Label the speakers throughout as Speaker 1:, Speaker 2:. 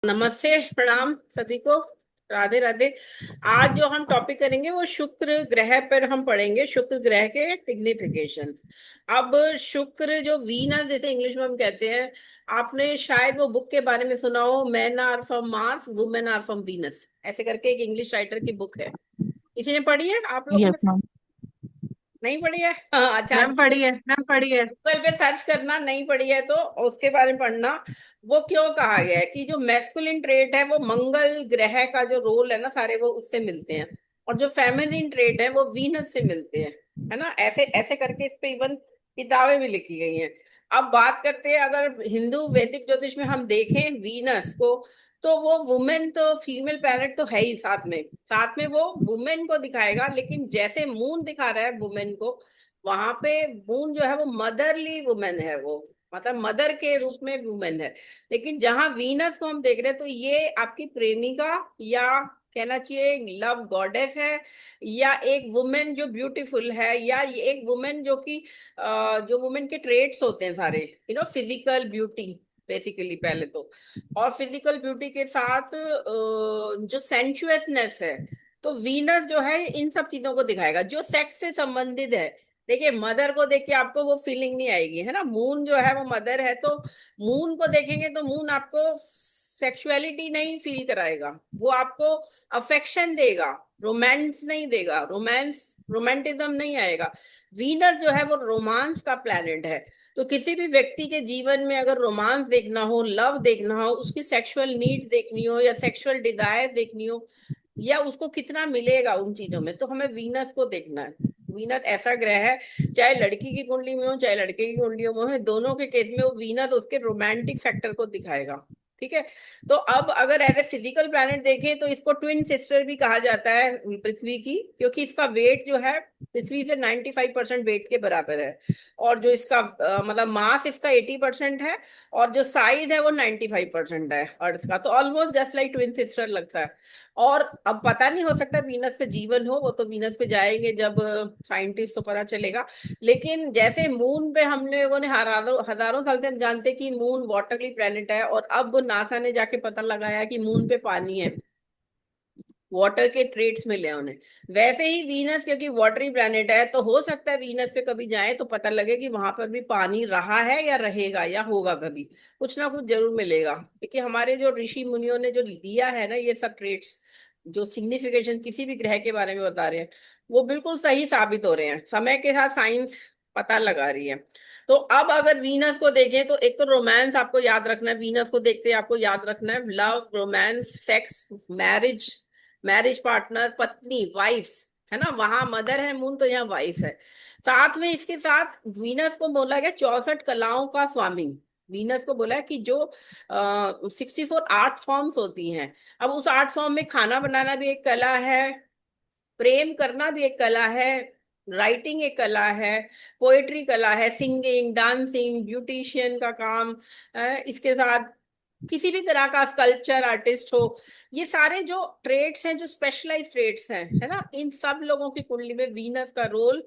Speaker 1: नमस्ते, प्रणाम सभी को। राधे राधे। आज जो हम टॉपिक करेंगे वो शुक्र ग्रह पर हम पढ़ेंगे, शुक्र ग्रह के सिग्निफिकेशन। अब शुक्र जो वीनस जैसे इंग्लिश में हम कहते हैं, आपने शायद वो बुक के बारे में सुना हो, man are from Mars women are from Venus, ऐसे करके एक इंग्लिश राइटर की बुक है। किसी ने पढ़ी है आप लोगों
Speaker 2: यस
Speaker 1: में से?
Speaker 2: मैम।
Speaker 1: नहीं पढ़ी है? हाँ, अच्छा।
Speaker 2: मैम पढ़ी है, मैम पढ़ी है।
Speaker 1: गूगल पे सर्च करना, नहीं पढ़ी है तो उसके बारे में पढ़ना। वो क्यों कहा गया है कि जो मैस्कुलिन ट्रेट है वो मंगल ग्रह का जो रोल है ना, सारे वो उससे मिलते हैं। और जो फेमिनिन ट्रेट है वो वीनस से मिलते हैं। है ना, ऐसे ऐसे करके इस पे इवन किताबें भी लिखी गई हैं। अब बात करते हैं, अगर हिंदू वैदिक ज्योतिष में हम देखें वीनस को, तो वो वुमेन तो फीमेल प्लैनेट तो है ही, साथ में वो वुमेन को दिखाएगा, लेकिन जैसे मून दिखा रहा है वुमेन को, वहां पे मून जो है वो मदरली वुमेन है, वो मतलब मदर के रूप में वुमेन है। लेकिन जहां वीनस को हम देख रहे हैं तो ये आपकी प्रेमिका, या कहना चाहिए लव गॉडेस है, या एक वुमेन जो ब्यूटीफुल है, या ये एक वुमेन जो कि जो वुमेन के ट्रेट्स होते हैं सारे, फिजिकल ब्यूटी बेसिकली पहले तो। और फिजिकल ब्यूटी के साथ जो सेंचुअसनेस है, तो वीनस जो है इन सब चीजों को दिखाएगा जो सेक्स से संबंधित है। देखिए, मदर को देख के आपको वो फीलिंग नहीं आएगी, है ना, मून जो है वो मदर है, तो मून को देखेंगे तो मून आपको सेक्सुअलिटी नहीं फील कराएगा, वो आपको अफेक्शन देगा, रोमांस नहीं देगा, रोमांटिज्म नहीं आएगा। वीनस जो है वो रोमांस का प्लैनेट है। तो किसी भी व्यक्ति के जीवन में अगर रोमांस देखना हो, लव देखना हो, उसकी सेक्सुअल नीड्स देखनी हो, या सेक्सुअल डिजायर देखनी हो, या उसको कितना मिलेगा उन चीजों में, तो हमें वीनस को देखना है। वीनस ऐसा ग्रह है, चाहे लड़की की कुंडली में हो चाहे लड़के की कुंडलियों में हो, दोनों के केस में वो वीनस उसके रोमांटिक फैक्टर को दिखाएगा। ठीक है। तो अब अगर एज ए फिजिकल प्लैनेट देखें तो इसको ट्विन सिस्टर भी कहा जाता है पृथ्वी की, क्योंकि इसका वेट जो है पृथ्वी से 95% वेट के बराबर है। और जो इसका मतलब मास इसका 80% है, और जो साइज है वो 95% है अर्थ का, तो almost just like twin sister लगता है। और अब पता नहीं, हो सकता है वीनस पे जीवन हो, वो तो वीनस पे जाएंगे जब साइंटिस्ट को पता चलेगा। लेकिन जैसे मून पे हम लोगों ने हजारों हजारों साल से हम जानते हैं कि मून वाटरली प्लेनेट है, और अब नासा ने जाके पता लगाया कि मून पे पानी है, वाटर के ट्रेट्स मिले हैं उन्हें। वैसे ही वीनस क्योंकि वाटरी प्लेनेट है, तो हो सकता है वीनस पे कभी जाए तो पता लगे कि वहां पर भी पानी रहा है या रहेगा या होगा, कभी कुछ ना कुछ जरूर मिलेगा, क्योंकि हमारे जो ऋषि मुनियों ने जो दिया है ना ये सब ट्रेट्स, जो सिग्निफिकेशन किसी भी ग्रह के बारे में बता रहे हैं, वो बिल्कुल सही साबित हो रहे हैं, समय के साथ साइंस पता लगा रही है। तो अब अगर वीनस को देखें तो एक तो रोमांस आपको याद रखना है, वीनस को देखते ही आपको याद रखना है love, romance, sex, marriage, marriage partner, पत्नी, वाइफ, है ना, वहां मदर है मून तो यहाँ वाइफ है। साथ में इसके साथ वीनस को बोला गया 64 कलाओं का स्वामी। वीनस को बोला है कि जो 64 आर्ट फॉर्म्स होती हैं। अब उस आर्ट फॉर्म में खाना बनाना भी एक कला है, प्रेम करना भी एक कला है, राइटिंग एक कला है, पोएट्री कला है, सिंगिंग, डांसिंग, ब्यूटिशियन का काम, इसके साथ किसी भी तरह का स्कल्पचर आर्टिस्ट हो, ये सारे जो ट्रेड्स हैं, जो स्पेशलाइज ट्रेड्स हैं, है ना, इन सब लोगों की कुंडली में वीनस का रोल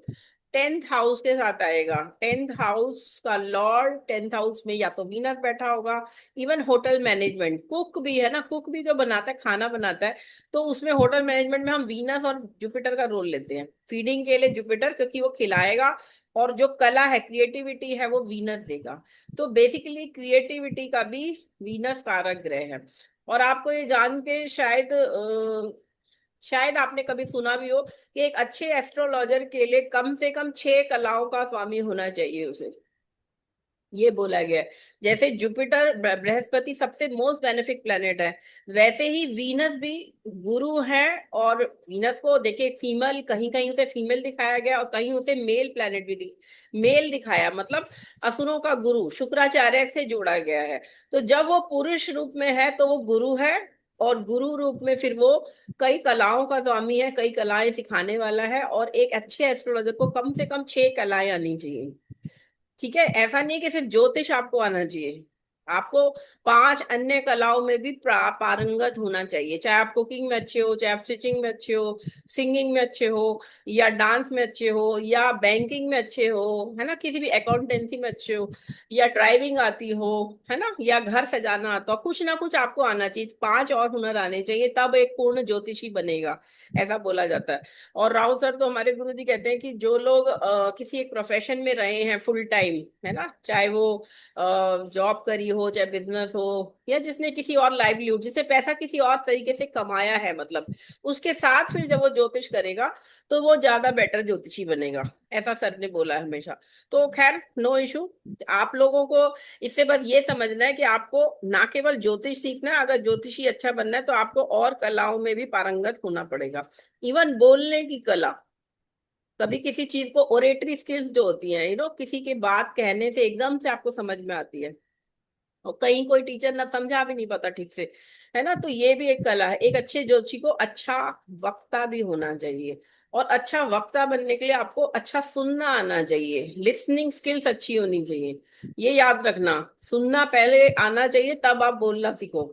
Speaker 1: 10th हाउस के साथ आएगा। 10th हाउस का लॉर्ड 10th हाउस में या तो वीनस बैठा होगा। इवन होटल मैनेजमेंट, कुक भी है ना, कुक भी जो बनाता है, खाना बनाता है, तो उसमें होटल मैनेजमेंट में हम वीनस और जुपिटर का रोल लेते हैं। फीडिंग के लिए जुपिटर, क्योंकि वो खिलाएगा, और जो कला है, क्रिएटिविटी है, वो वीनस देगा। तो बेसिकली क्रिएटिविटी का भी वीनस कारक ग्रह है। और आपको ये जान के शायद आपने कभी सुना भी हो कि एक अच्छे एस्ट्रोलॉजर के लिए कम से कम 6 कलाओं का स्वामी होना चाहिए उसे, ये बोला गया है। जैसे जुपिटर बृहस्पति सबसे मोस्ट बेनिफिक प्लेनेट है, वैसे ही वीनस भी गुरु है। और वीनस को देखिए, फीमेल, कहीं कहीं उसे फीमेल दिखाया गया और कहीं उसे मेल प्लेनेट भी मेल दिखाया, मतलब असुरों का गुरु शुक्राचार्य से जोड़ा गया है। तो जब वो पुरुष रूप में है तो वो गुरु है, और गुरु रूप में फिर वो कई कलाओं का स्वामी है, कई कलाएं सिखाने वाला है। और एक अच्छे एस्ट्रोलॉजर को कम से कम 6 कलाएं आनी चाहिए। ठीक है, ऐसा नहीं है कि सिर्फ ज्योतिष आपको आना चाहिए, आपको 5 अन्य कलाओं में भी पारंगत होना चाहिए, चाहे आप कुकिंग में अच्छे हो, चाहे आप स्टिचिंग में अच्छे हो, सिंगिंग में अच्छे हो, या डांस में अच्छे हो, या बैंकिंग में अच्छे हो, है ना, किसी भी अकाउंटेंसी में अच्छे हो, या ड्राइविंग आती हो, है ना, या घर सजाना आता हो, कुछ ना कुछ आपको आना चाहिए, 5 और हुनर आने चाहिए, तब एक पूर्ण ज्योतिषी बनेगा, ऐसा बोला जाता है। और राव सर तो हमारे गुरु जी कहते हैं कि जो लोग किसी एक प्रोफेशन में रहे हैं फुल टाइम, है ना, चाहे वो जॉब करी हो, चाहे बिजनेस हो, या जिसने किसी और लाइवलीहुड, जिसने पैसा किसी और तरीके से कमाया है, मतलब उसके साथ फिर जब वो ज्योतिष करेगा तो वो ज्यादा बेटर ज्योतिषी बनेगा, ऐसा सर ने बोला है हमेशा। तो खैर, नो इशू। आप लोगों को इससे बस ये समझना है कि आपको ना केवल ज्योतिष सीखना है, अगर ज्योतिषी अच्छा बनना है तो आपको और कलाओं में भी पारंगत होना पड़ेगा। इवन बोलने की कला, कभी किसी चीज को ओरेटरी स्किल्स जो होती हैं, किसी की बात कहने से एकदम से आपको समझ में आती है, और कहीं कोई टीचर ना समझा भी नहीं पता ठीक से, है ना, तो ये भी एक कला है। एक अच्छे ज्योतिषी को अच्छा वक्ता भी होना चाहिए, और अच्छा वक्ता बनने के लिए आपको अच्छा सुनना आना चाहिए, लिसनिंग स्किल्स अच्छी होनी चाहिए, ये याद रखना। सुनना पहले आना चाहिए, तब आप बोलना सीखो,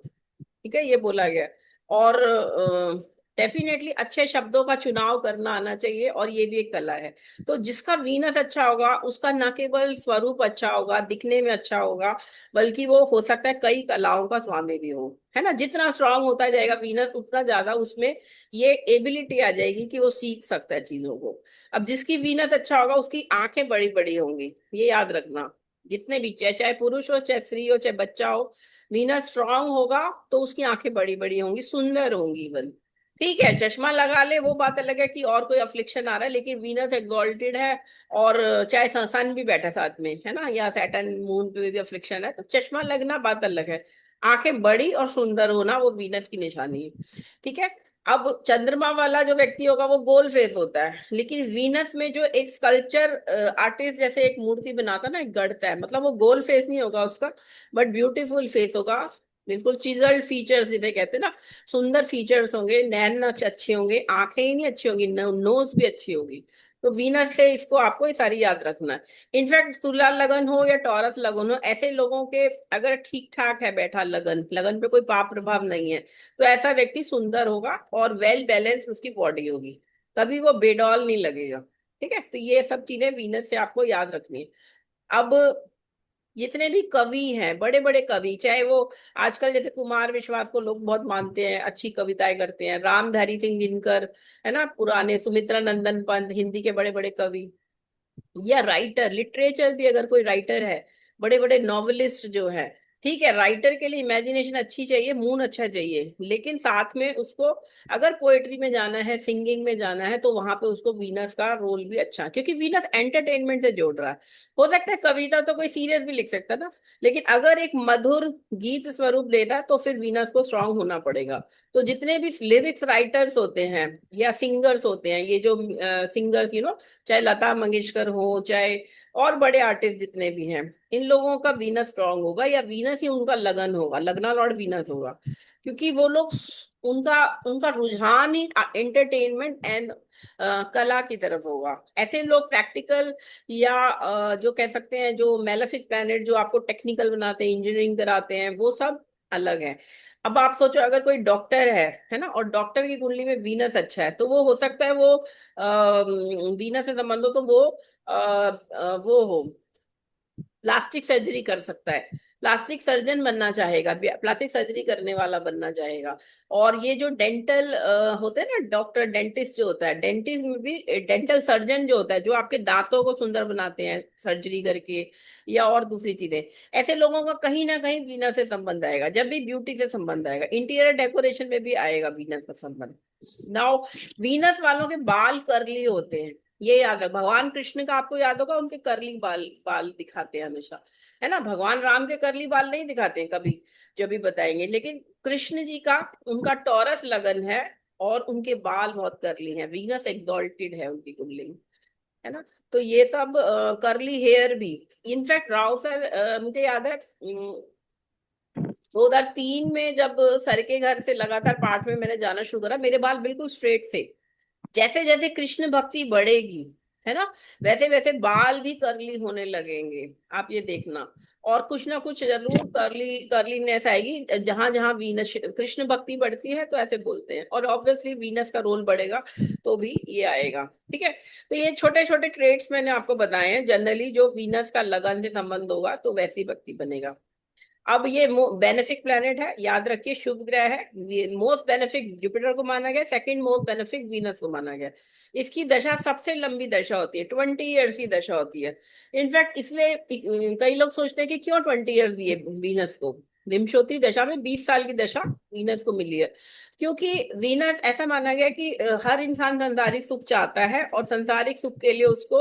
Speaker 1: ठीक है, ये बोला गया है। और डेफिनेटली अच्छे शब्दों का चुनाव करना आना चाहिए, और ये भी एक कला है। तो जिसका वीनस अच्छा होगा उसका न केवल स्वरूप अच्छा होगा, दिखने में अच्छा होगा, बल्कि वो हो सकता है कई कलाओं का स्वामी भी हो, है ना। जितना स्ट्रांग होता जाएगा वीनस, उतना ज्यादा उसमें ये एबिलिटी आ जाएगी कि वो सीख सकता है चीजों को। अब जिसकी वीनस अच्छा होगा उसकी आंखें बड़ी बड़ी होंगी, ये याद रखना। जितने भी, चाहे चाहे पुरुष हो, चाहे स्त्री हो, चाहे बच्चा हो, वीनस स्ट्रांग होगा तो उसकी आंखें बड़ी बड़ी होंगी, सुंदर होंगी इवन। ठीक है, चश्मा लगा ले वो बात अलग है कि और कोई अफ्लिक्शन आ रहा है, लेकिन वीनस एक्सॉल्टेड है, और चाहे सन भी बैठा साथ में, है ना, या सैटर्न मून पे भी अफ्लिक्शन है, तो चश्मा लगना बात अलग है। आंखें बड़ी और सुंदर होना वो वीनस की निशानी है, ठीक है। अब चंद्रमा वाला जो व्यक्ति होगा वो गोल फेस होता है, लेकिन वीनस में जो एक स्कल्पचर आर्टिस्ट जैसे एक मूर्ति बनाता है ना, एक गढ़ता है, मतलब वो गोल फेस नहीं होगा उसका, बट ब्यूटीफुल फेस होगा, बिल्कुल चिजल्ड फीचर्स जिन्हें कहते हैं ना, सुंदर फीचर्स होंगे, नैन नक्श अच्छे होंगे, आंखें ही नहीं अच्छी होंगी, नोज भी अच्छी होगी। तो वीनस से इसको आपको ये सारी याद रखना है। इनफैक्ट तुला लगन हो या टॉरस लगन हो, ऐसे लोगों के अगर ठीक ठाक है बैठा लगन, लगन पे कोई पाप प्रभाव नहीं है, तो ऐसा व्यक्ति सुंदर होगा और वेल बैलेंस्ड उसकी बॉडी होगी, कभी वो बेडॉल नहीं लगेगा। ठीक है, तो ये सब चीजें वीनस से आपको याद रखनी है। अब जितने भी कवि हैं, बड़े बड़े कवि, चाहे वो आजकल जैसे कुमार विश्वास को लोग बहुत मानते हैं, अच्छी कविताएं करते हैं, रामधारी सिंह दिनकर, है ना, पुराने सुमित्रा नंदन पंत, हिंदी के बड़े बड़े कवि, या राइटर, लिटरेचर भी अगर कोई राइटर है, बड़े बड़े नॉवेलिस्ट जो है, ठीक है, राइटर के लिए इमेजिनेशन अच्छी चाहिए, मून अच्छा चाहिए, लेकिन साथ में उसको अगर पोएट्री में जाना है, सिंगिंग में जाना है, तो वहां पे उसको वीनस का रोल भी अच्छा, क्योंकि वीनस एंटरटेनमेंट से जोड़ रहा है। हो सकता है कविता तो कोई सीरियस भी लिख सकता है ना, लेकिन अगर एक मधुर गीत स्वरूप लेना तो फिर वीनस को स्ट्रांग होना पड़ेगा। तो जितने भी लिरिक्स राइटर्स होते हैं या सिंगर्स होते हैं, ये जो सिंगर्स, चाहे लता मंगेशकर हो, चाहे और बड़े आर्टिस्ट जितने भी हैं, इन लोगों का वीनस स्ट्रांग होगा, या वीनस ही उनका लगन होगा, लगना लॉर्ड वीनस होगा, क्योंकि वो लोग, उनका उनका रुझान ही एंटरटेनमेंट एंड कला की तरफ होगा। ऐसे लोग प्रैक्टिकल, या जो कह सकते हैं जो मेलेफिक प्लैनेट जो आपको टेक्निकल बनाते हैं, इंजीनियरिंग कराते हैं, वो सब अलग है। अब आप सोचो अगर कोई डॉक्टर है ना, और डॉक्टर की कुंडली में वीनस अच्छा है, तो वो हो सकता है वो वीनस से संबंध हो तो वो हो, प्लास्टिक सर्जरी कर सकता है, प्लास्टिक सर्जन बनना चाहेगा, प्लास्टिक सर्जरी करने वाला बनना चाहेगा। और ये जो डेंटल होते हैं ना, डॉक्टर डेंटिस्ट जो होता है, डेंटिस्ट में भी डेंटल सर्जन जो होता है, जो आपके दांतों को सुंदर बनाते हैं सर्जरी करके, या और दूसरी चीजें, ऐसे लोगों का कहीं ना कहीं वीनस से संबंध आएगा, जब भी ब्यूटी से संबंध आएगा, इंटीरियर डेकोरेशन में भी आएगा वीनस का संबंध। नाउ, वीनस वालों के बाल कर्ली होते हैं, ये याद रख, भगवान कृष्ण का आपको याद होगा, उनके कर्ली बाल बाल दिखाते हैं हमेशा, है ना। भगवान राम के कर्ली बाल नहीं दिखाते हैं कभी, जो भी बताएंगे, लेकिन कृष्ण जी का, उनका टॉरस लगन है, और उनके बाल बहुत कर्ली हैं, वीनस एग्जॉल्टेड है उनकी कुंडली में, है ना। तो ये सब कर्ली हेयर भी, इनफैक्ट राव सर, मुझे याद है 2003 में जब सर के घर से लगातार पाठ में मैंने जाना शुरू करा, मेरे बाल बिल्कुल स्ट्रेट थे। जैसे जैसे कृष्ण भक्ति बढ़ेगी, है ना। वैसे वैसे बाल भी कर्ली होने लगेंगे, आप ये देखना। और कुछ ना कुछ जरूर कर्लीनेस आएगी जहां जहां वीनस, कृष्ण भक्ति बढ़ती है तो ऐसे बोलते हैं, और ऑब्वियसली वीनस का रोल बढ़ेगा तो भी ये आएगा। ठीक है, तो ये छोटे छोटे ट्रेड्स मैंने आपको बताए हैं, जनरली जो वीनस का लगन से संबंध होगा तो वैसी भक्ति बनेगा। अब ये बेनिफिक प्लेनेट है, याद रखिए, शुभ ग्रह है। मोस्ट बेनिफिक जुपिटर को माना गया, सेकंड मोस्ट बेनिफिक वीनस को माना गया। इसकी दशा सबसे लंबी दशा होती है, 20 ईयर्स की दशा होती है। इनफैक्ट इसलिए कई लोग सोचते हैं कि क्यों 20 ईयर्स दिए वीनस को। विंशोत्तरी दशा में 20 साल की दशा वीनस को मिली है, क्योंकि वीनस ऐसा माना गया कि हर इंसान सांसारिक सुख चाहता है, और सांसारिक सुख के लिए उसको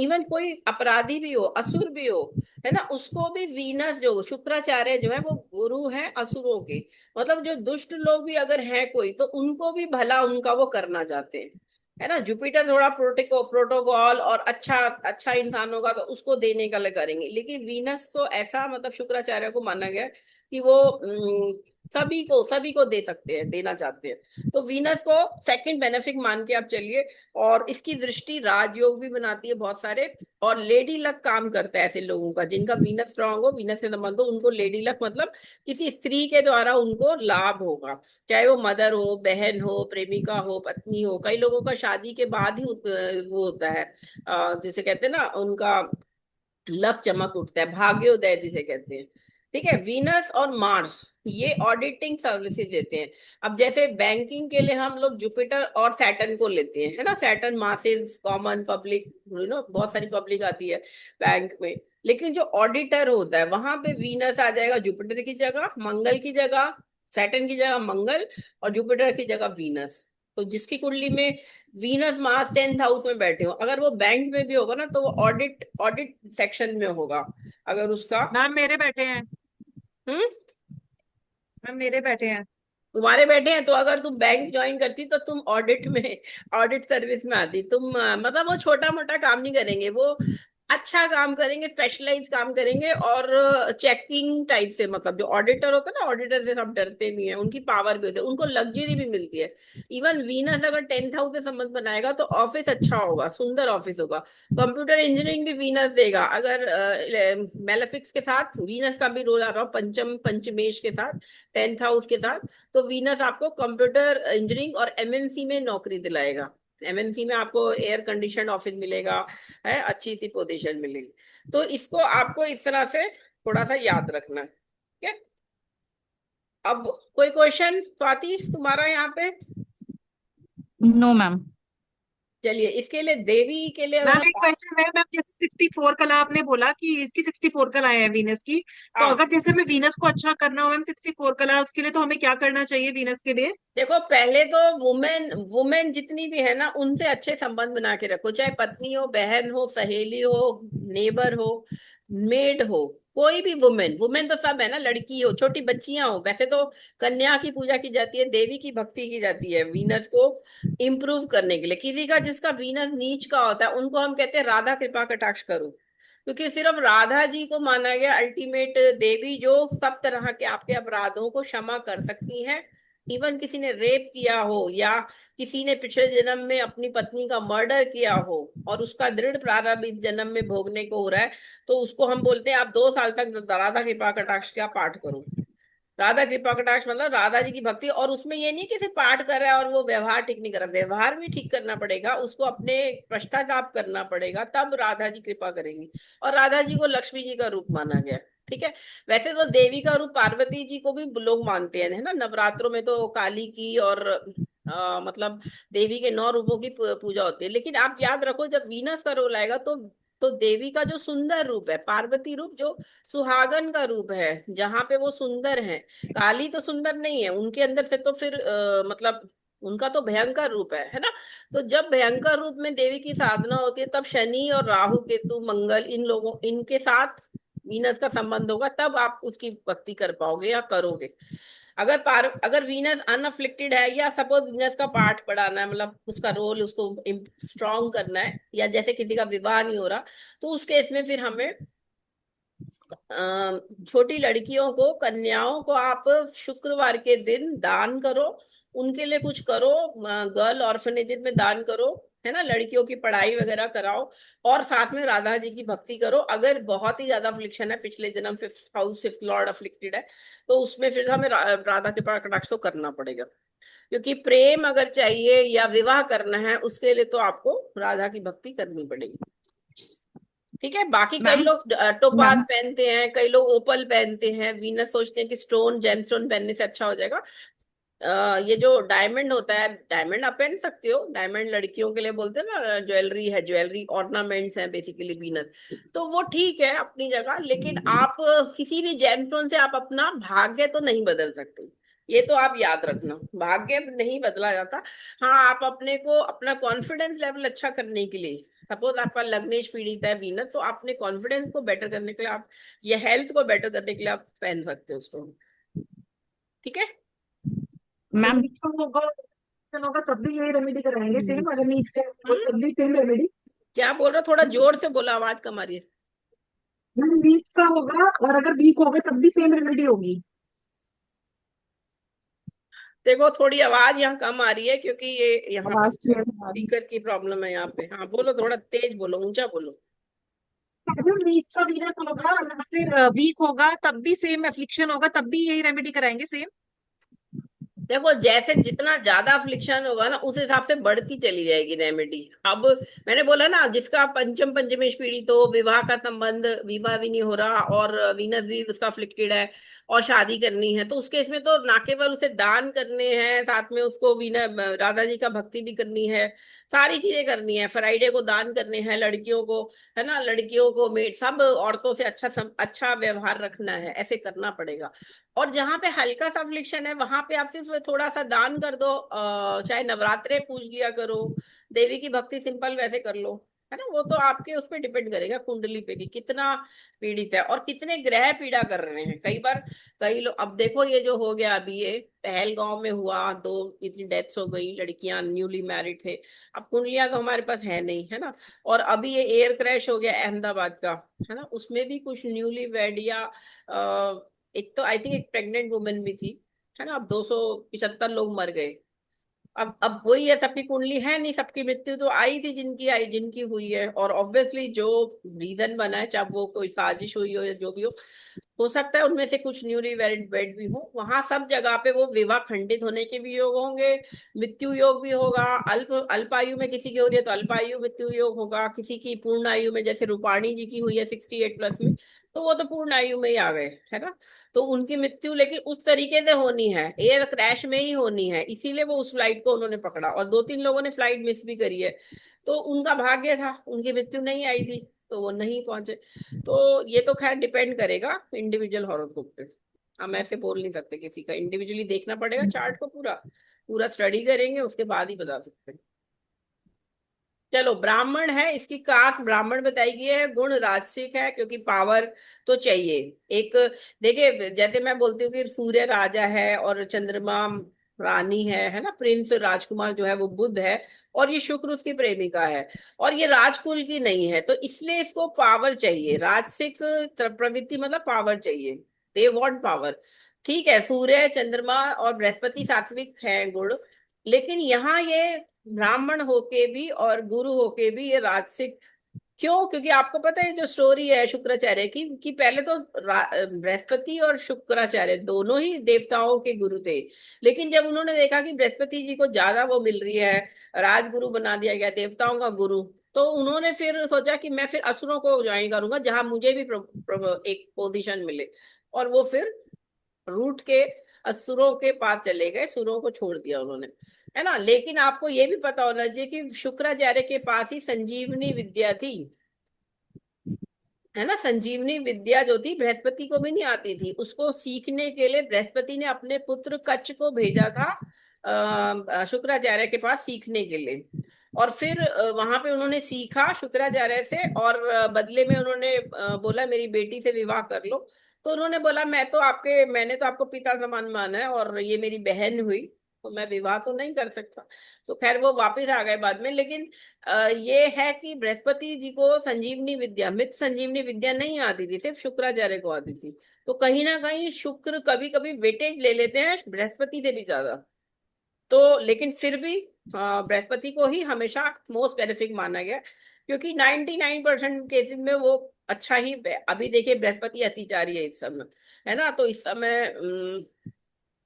Speaker 1: इवन कोई अपराधी भी हो, असुर भी हो, है ना, उसको भी वीनस, जो शुक्राचार्य जो है वो गुरु है असुरों के। मतलब जो दुष्ट लोग भी अगर है कोई, तो उनको भी भला उनका वो करना चाहते हैं, है ना। जुपिटर थोड़ा प्रोटोकॉल और अच्छा अच्छा इंसान होगा तो उसको देने का ले करेंगे, लेकिन वीनस को ऐसा, मतलब शुक्राचार्य को माना गया है कि वो सभी को दे सकते हैं, देना चाहते हैं। तो वीनस को सेकंड बेनिफिक मान के आप चलिए। और इसकी दृष्टि राजयोग भी बनाती है बहुत सारे, और लेडी लक काम करता है ऐसे लोगों का जिनका वीनस स्ट्रांग हो, वीनस से संबंध हो, उनको लेडी लक मतलब किसी स्त्री के द्वारा उनको लाभ होगा। चाहे वो मदर हो, बहन हो, प्रेमिका हो, पत्नी हो। कई लोगों का शादी के बाद ही वो होता है, जिसे कहते हैं ना, उनका लक चमक उठता है, भाग्योदय जिसे कहते हैं। ठीक है, वीनस और मार्स ये ऑडिटिंग सर्विसेज देते हैं। अब जैसे बैंकिंग के लिए हम लोग जुपिटर और सैटर्न को लेते हैं, है ना। सैटर्न मासेस, कॉमन पब्लिक, बहुत सारी पब्लिक आती है बैंक में। लेकिन जो ऑडिटर होता है वहां पे वीनस आ जाएगा जुपिटर की जगह, मंगल की जगह, सैटर्न की जगह मंगल, और जुपिटर की जगह वीनस। तो जिसकी कुंडली में वीनस मार्स 10th हाउस में बैठे हो, अगर वो बैंक में भी होगा ना, तो वो ऑडिट ऑडिट सेक्शन में होगा, अगर उसका।
Speaker 2: मैम मेरे बैठे हैं।
Speaker 1: हम्म।
Speaker 2: मैम मेरे बैठे हैं।
Speaker 1: तुम्हारे बैठे हैं, तो अगर तुम बैंक ज्वाइन करती तो तुम ऑडिट में, ऑडिट सर्विस में आती तुम। मतलब वो छोटा मोटा काम नहीं करेंगे, वो अच्छा काम करेंगे, स्पेशलाइज काम करेंगे, और चेकिंग टाइप से। मतलब जो ऑडिटर होता है ना, ऑडिटर से सब डरते भी हैं, उनकी पावर भी होती है, उनको लग्जरी भी मिलती है। इवन वीनस अगर 10th हाउस से संबंध बनाएगा तो ऑफिस अच्छा होगा, सुंदर ऑफिस होगा। कंप्यूटर इंजीनियरिंग भी वीनस देगा, अगर मेलेफिक्स के साथ वीनस का भी रोल आ रहा हो, पंचम पंचमेश के साथ, 10th हाउस के साथ। तो वीनस आपको कंप्यूटर इंजीनियरिंग और एमएनसी में नौकरी दिलाएगा। एमएनसी में आपको एयर कंडीशन ऑफिस मिलेगा, है, अच्छी सी पोजीशन मिलेगी। तो इसको आपको इस तरह से थोड़ा सा याद रखना है, ठीक है। अब कोई क्वेश्चन स्वाति तुम्हारा यहाँ पे?
Speaker 2: No ma'am.
Speaker 1: चलिए, इसके लिए देवी के लिए अगर
Speaker 2: मैम
Speaker 1: हम
Speaker 2: एक क्वेश्चन है मैम, जैसे 64 कला आपने बोला कि इसकी 64 कला है वीनस की, तो
Speaker 1: हाँ,
Speaker 2: अगर जैसे हमें वीनस को अच्छा करना हो मैम 64 कला, उसके लिए तो हमें क्या करना चाहिए वीनस के लिए?
Speaker 1: देखो, पहले तो वुमेन वुमेन जितनी भी है ना, उनसे अच्छे संबंध बना के रखो, चाहे पत्नी हो, बहन हो, सहेली हो, नेबर हो, मेड हो। कोई भी वुमेन, वुमेन तो सब है ना, लड़की हो, छोटी बच्चियां हो। वैसे तो कन्या की पूजा की जाती है, देवी की भक्ति की जाती है वीनस को इम्प्रूव करने के लिए। किसी का जिसका वीनस नीच का होता है उनको हम कहते हैं राधा कृपा कटाक्ष करो, क्योंकि सिर्फ राधा जी को माना गया अल्टीमेट देवी, जो सब तरह के आपके अपराधों को क्षमा कर सकती हैं। इवन किसी ने रेप किया हो, या किसी ने पिछले जन्म में अपनी पत्नी का मर्डर किया हो, और उसका दृढ़ प्रारब्ध इस जन्म में भोगने को हो रहा है, तो उसको हम बोलते हैं आप 2 साल तक राधा कृपा कटाक्ष का पाठ करो। राधा कृपा कटाक्ष मतलब राधा जी की भक्ति, और उसमें ये नहीं कि सिर्फ पाठ कर रहा है और वो व्यवहार ठीक नहीं कर रहा, व्यवहार भी ठीक करना पड़ेगा उसको, अपने पश्चाताप करना पड़ेगा, तब राधा जी कृपा करेंगी। और राधा जी को लक्ष्मी जी का रूप माना गया है, ठीक है। वैसे तो देवी का रूप पार्वती जी को भी लोग मानते हैं, है ना। नवरात्रों में तो काली की और मतलब देवी के 9 रूपों की पूजा होती है। लेकिन आप याद रखो, जब वीनस का रोल आएगा तो देवी का जो सुंदर रूप है, पार्वती रूप जो सुहागन का रूप है, जहां पे वो सुंदर है। काली तो सुंदर नहीं है, उनके अंदर से तो फिर मतलब उनका तो भयंकर रूप है ना। तो जब भयंकर रूप में देवी की साधना होती है, तब शनि और राहु केतु मंगल इन लोगों, इनके साथ वीनस का संबंध होगा, तब आप उसकी भक्ति कर पाओगे या करोगे। अगर वीनस अनअफ्लिक्टेड है, या सपोज वीनस का पाठ पढ़ाना है, मतलब उसका रोल उसको स्ट्रॉन्ग करना है, या जैसे किसी का विवाह नहीं हो रहा, तो उस केस में फिर हमें छोटी लड़कियों को, कन्याओं को आप शुक्रवार के दिन दान करो, उनके लिए कुछ करो, गर्ल ऑर्फनेजेस में दान करो, है ना, लड़कियों की पढ़ाई वगैरह कराओ, और साथ में राधा जी की भक्ति करो। अगर बहुत ही ज्यादा अफ्लिक्शन है, पिछले जन्म fifth house fifth Lord afflicted है, तो उसमें फिर हमें राधा के पास कटाक्ष तो करना पड़ेगा। क्योंकि प्रेम अगर चाहिए या विवाह करना है, उसके लिए तो आपको राधा की भक्ति करनी पड़ेगी। ठीक है। बाकी कई
Speaker 2: मैम।
Speaker 1: लोग टोपाज
Speaker 2: मैम।
Speaker 1: पहनते हैं, कई लोग ओपल पहनते हैं, वीनस सोचते हैं कि स्टोन जेमस्टोन पहनने से अच्छा हो जाएगा। ये जो डायमंड होता है, डायमंड आप पहन सकते हो, डायमंड लड़कियों के लिए बोलते हैं ना, ज्वेलरी है, ज्वेलरी ऑर्नामेंट्स हैं बेसिकली वीनस। तो वो ठीक है अपनी जगह, लेकिन आप किसी भी जेमस्टोन से आप अपना भाग्य तो नहीं बदल सकते। ये तो आप याद रखना, भाग्य नहीं बदला जाता। हाँ, आप अपने को अपना कॉन्फिडेंस लेवल अच्छा करने के लिए, सपोज आपका लग्नेश पीड़ित है वीनस, तो अपने कॉन्फिडेंस को बेटर करने के लिए आप, ये हेल्थ को बेटर करने के लिए आप पहन सकते हो उसको। ठीक है।
Speaker 2: मैम नीच का होगा तब भी यही रेमेडी कराएंगे
Speaker 1: हम्म।
Speaker 2: सेम, अगर नीच का होगा
Speaker 1: हम्म?
Speaker 2: तब भी सेम रेमेडी?
Speaker 1: क्या बोल रहे हो? थोड़ा जोर से बोला, आवाज कम आ रही है।
Speaker 2: मैम नीच का होगा और अगर वीक होगा तब भी सेम रेमेडी होगी?
Speaker 1: देखो, थोड़ी आवाज यहाँ कम आ रही है, क्योंकि ये यहाँ पे
Speaker 2: आवाज क्लियर आ रही
Speaker 1: स्पीकर की प्रॉब्लम है यहाँ पे। हाँ बोलो, थोड़ा तेज बोलो, ऊंचा बोलो।
Speaker 2: है। मैम नीच का वीनस होगा या फिर वीक होगा तब भी सेम एफ्लिक्शन होगा तब भी यही रेमेडी कराएंगे सेम?
Speaker 1: देखो, जैसे जितना ज्यादा अफ्लिक्शन होगा ना, उस हिसाब से बढ़ती चली जाएगी रेमेडी। अब मैंने बोला ना, जिसका पंचम पंचमेश पीड़ित हो, विवाह का संबंध, विवाह भी नहीं हो रहा, और वीनस भी उसका अफ्लिक्टेड है, और शादी करनी है, तो उसके इसमें तो ना केवल उसे दान करने हैं, साथ में उसको राधा जी का भक्ति भी करनी है, सारी चीजें करनी है। फ्राइडे को दान करने हैं लड़कियों को, है ना, लड़कियों को मेड, सब औरतों से अच्छा व्यवहार रखना है, ऐसे करना पड़ेगा। और जहां पे हल्का सा अफ्लिक्शन है, वहां पे आप सिर्फ थोड़ा सा दान कर दो, चाहे नवरात्रे पूज लिया करो, देवी की भक्ति सिंपल वैसे कर लो, है ना। वो तो आपके उस पर डिपेंड करेगा, कुंडली पे, कि कितना पीड़ित है और कितने ग्रह पीड़ा कर रहे हैं। कई बार कई लोग, अब देखो ये जो हो गया अभी, ये पहलगांव में हुआ, दो इतनी डेथ्स हो गई, लड़कियां न्यूली मैरिड थे। अब कुंडलियां तो हमारे पास है नहीं, है ना। और अभी ये एयर क्रैश हो गया अहमदाबाद का, है ना, उसमें भी कुछ न्यूली वेड या एक तो आई थिंक एक प्रेग्नेंट वुमेन भी थी, है ना। अब 275 लोग मर गए। अब वही है, सबकी कुंडली है नहीं, सबकी मृत्यु तो आई थी जिनकी आई, जिनकी हुई है। और ऑब्वियसली जो रीजन बना है, चाहे वो कोई साजिश हुई हो या जो भी हो सकता है उनमें से कुछ न्यूली वेरिड बेड भी हो। वहां सब जगह पे वो विवाह खंडित होने के भी योग होंगे, मृत्यु योग भी होगा। अल्पायु में किसी की हो रही है तो अल्पायु मृत्यु योग होगा, किसी की पूर्ण आयु में, जैसे रूपाणी जी की हुई है 68 प्लस में, तो वो तो पूर्ण आयु में ही आ गए, है ना। तो उनकी मृत्यु लेकिन उस तरीके से होनी है, एयर क्रैश में ही होनी है, इसीलिए वो उस फ्लाइट को उन्होंने पकड़ा, और दो तीन लोगों ने फ्लाइट मिस भी करी है। तो उनका भाग्य था, उनकी मृत्यु नहीं आई थी, तो वो नहीं पहुंचे। तो ये तो खैर डिपेंड करेगा इंडिविजुअल हॉरोस्कोप पे। हम ऐसे बोल नहीं सकते, किसी का इंडिविजुअली देखना पड़ेगा चार्ट को, पूरा पूरा स्टडी करेंगे, उसके बाद ही बता सकते हैं। चलो, ब्राह्मण है, इसकी कास्ट ब्राह्मण बताई गई है, गुण राजसिक है, क्योंकि पावर तो चाहिए एक। देखिए, जैसे मैं बोलती हूँ कि सूर्य राजा है और चंद्रमा रानी है ना, प्रिंस राजकुमार जो है वो बुध है, और ये शुक्र उसकी प्रेमिका है, और ये राजकुल की नहीं है, तो इसलिए इसको पावर चाहिए, राजसिक प्रवृत्ति मतलब पावर चाहिए। They want power. ठीक है, सूर्य चंद्रमा और बृहस्पति सात्विक है गुण, लेकिन यहाँ ये ब्राह्मण होके भी और गुरु होके भी ये राजसिक क्यों? क्योंकि आपको पता है जो स्टोरी है शुक्राचार्य की, कि पहले तो बृहस्पति और शुक्राचार्य दोनों ही देवताओं के गुरु थे, लेकिन जब उन्होंने देखा कि बृहस्पति जी को ज्यादा वो मिल रही है, राजगुरु बना दिया गया, देवताओं का गुरु, तो उन्होंने फिर सोचा कि मैं फिर असुरों को ज्वाइन करूंगा, जहां मुझे भी एक पोजीशन मिले। और वो फिर रूट के असुरों के पास चले गए, सुरों को छोड़ दिया उन्होंने, है ना। लेकिन आपको ये भी पता होना चाहिए कि शुक्राचार्य के पास ही संजीवनी विद्या थी, है ना। संजीवनी विद्या जो थी बृहस्पति को भी नहीं आती थी, उसको सीखने के लिए बृहस्पति ने अपने पुत्र कच्छ को भेजा था शुक्राचार्य के पास सीखने के लिए। और फिर वहां पे उन्होंने सीखा शुक्राचार्य से, और बदले में उन्होंने बोला मेरी बेटी से विवाह कर लो। तो उन्होंने बोला मैंने तो आपको पिता समान माना है, और ये मेरी बहन हुई, तो मैं विवाह तो नहीं कर सकता। तो खैर वो वापस आ गए बाद में, लेकिन ये है कि बृहस्पति जी को संजीवनी विद्या, मित संजीवनी विद्या नहीं आती थी, सिर्फ शुक्राचार्य को आती थी। तो कहीं ना कहीं शुक्र कभी कभी वेटेज ले लेते हैं बृहस्पति से भी ज्यादा। तो लेकिन फिर भी बृहस्पति को ही हमेशा मोस्ट बेनिफिक माना गया, क्योंकि 99% केसेस में वो अच्छा ही। अभी देखिए बृहस्पति अतिचारी है इस समय, है ना, तो इस समय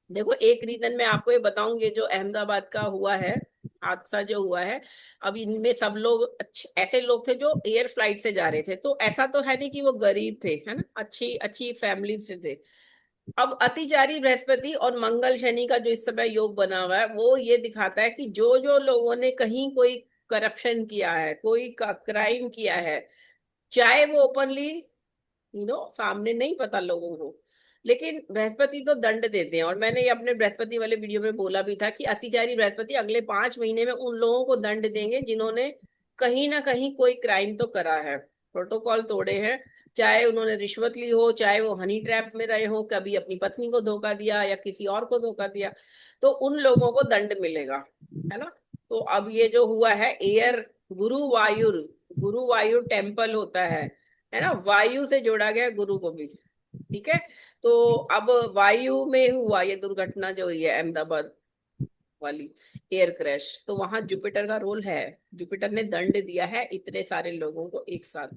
Speaker 1: देखो एक रीजन मैं आपको ये बताऊंगी, जो अहमदाबाद का हुआ है हादसा जो हुआ है। अब इनमें सब लोग अच्छे ऐसे लोग थे जो एयर फ्लाइट से जा रहे थे, तो ऐसा तो है नहीं कि वो गरीब थे, है ना, अच्छी अच्छी फैमिली से थे। अब अतिचारी बृहस्पति और मंगल शनि का जो इस समय योग बना हुआ है, वो ये दिखाता है कि जो जो लोगों ने कहीं कोई करप्शन किया है, कोई क्राइम किया है, चाहे वो ओपनली सामने नहीं पता लोगों को, लेकिन बृहस्पति तो दंड देते हैं। और मैंने ये अपने बृहस्पति वाले वीडियो में बोला भी था कि अतिचारी बृहस्पति अगले 5 महीने में उन लोगों को दंड देंगे जिन्होंने कहीं ना कहीं कोई क्राइम तो करा है, प्रोटोकॉल तोड़े हैं, चाहे उन्होंने रिश्वत ली हो, चाहे वो हनी ट्रैप में रहे हो, कभी अपनी पत्नी को धोखा दिया या किसी और को धोखा दिया, तो उन लोगों को दंड मिलेगा, है ना। तो अब ये जो हुआ है एयर, गुरुवायुर, गुरुवायुर टेम्पल होता है ना, वायु से जोड़ा गया गुरु को भी, ठीक है। तो अब वायु में हुआ ये दुर्घटना जो हुई है अहमदाबाद वाली, एयर क्रैश, तो वहां जुपिटर का रोल है। जुपिटर ने दंड दिया है इतने सारे लोगों को एक साथ,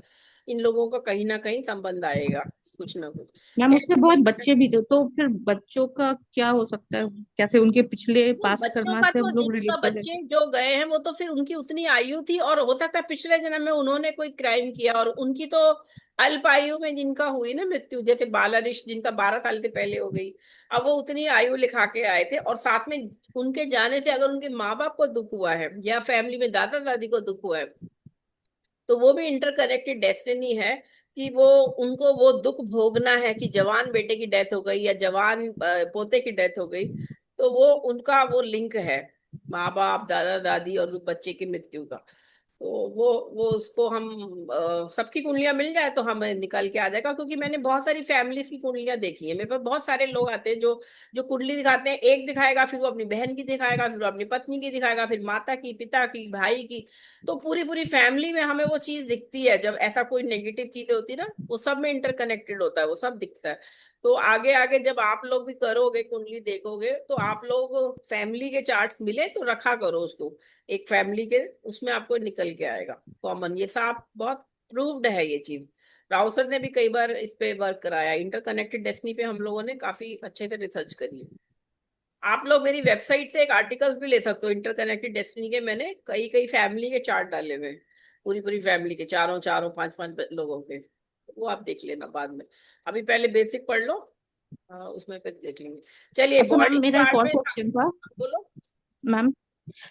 Speaker 1: इन लोगों का कहीं ना कहीं संबंध आएगा, कुछ ना कुछ।
Speaker 2: मैम उसके बहुत
Speaker 1: खैर,
Speaker 2: बच्चे भी थे, तो फिर बच्चों का क्या हो सकता है? कैसे उनके पिछले
Speaker 1: नहीं
Speaker 2: पास्ट
Speaker 1: बच्चों
Speaker 2: कर्मा
Speaker 1: का
Speaker 2: से
Speaker 1: तो
Speaker 2: हम लोग
Speaker 1: जिनका
Speaker 2: रिलेट कर
Speaker 1: बच्चे
Speaker 2: लेते
Speaker 1: जो गए हैं वो तो फिर उनकी उतनी आयु थी, और हो सकता है पिछले जन्म में उन्होंने कोई क्राइम किया, और उनकी तो अल्प आयु में जिनका हुई ना मृत्यु, जैसे बालारिश जिनका 12 साल के पहले हो गई, अब वो उतनी आयु लिखा के आए थे, और साथ में उनके जाने से अगर उनके माँ बाप को दुख हुआ है या फैमिली में दादा दादी को दुख हुआ है, तो वो भी इंटरकनेक्टेड डेस्टिनी है, कि वो उनको वो दुख भोगना है कि जवान बेटे की डेथ हो गई या जवान पोते की डेथ हो गई, तो वो उनका वो लिंक है माँ बाप दादा दादी और उस बच्चे की मृत्यु का। तो वो उसको हम सबकी कुंडलियां मिल जाए तो हमें निकल के आ जाएगा, क्योंकि मैंने बहुत सारी फैमिलीज की कुंडलियां देखी है, मेरे पास बहुत सारे लोग आते हैं जो जो कुंडली दिखाते हैं, एक दिखाएगा फिर वो अपनी बहन की दिखाएगा, फिर वो अपनी पत्नी की दिखाएगा, फिर माता की, पिता की, भाई की, तो पूरी पूरी फैमिली में हमें वो चीज दिखती है। जब ऐसा कोई नेगेटिव चीजें होती है ना, वो सब में इंटरकनेक्टेड होता है, वो सब दिखता है। तो आगे आगे जब आप लोग भी करोगे कुंडली देखोगे, तो आप लोग फैमिली के चार्ट्स मिले तो रखा करो उसको, एक फैमिली के उसमें आपको निकल के आएगा कॉमन, ये सब बहुत प्रूव्ड है ये चीज। राव सर ने भी कई बार इस पे वर्क कराया, इंटरकनेक्टेड डेस्टिनी पे हम लोगों ने काफी अच्छे से रिसर्च करी है। आप लोग मेरी वेबसाइट से एक आर्टिकल्स भी ले सकते हो इंटरकनेक्टेड डेस्टिनी के, मैंने कई कई फैमिली के चार्ट डाले हुए हैं, पूरी पूरी फैमिली के, चारों चारों पांच पांच लोगों के, वो आप देख लेना बाद में। अभी पहले बेसिक पढ़ लो, उसमें फिर देख लेंगे। चलिए
Speaker 2: अच्छा मैम,
Speaker 1: बॉडी
Speaker 2: मेरा एक
Speaker 1: पार्ट
Speaker 2: और
Speaker 1: में
Speaker 2: क्वेश्चन था।
Speaker 1: बोलो।
Speaker 2: मैम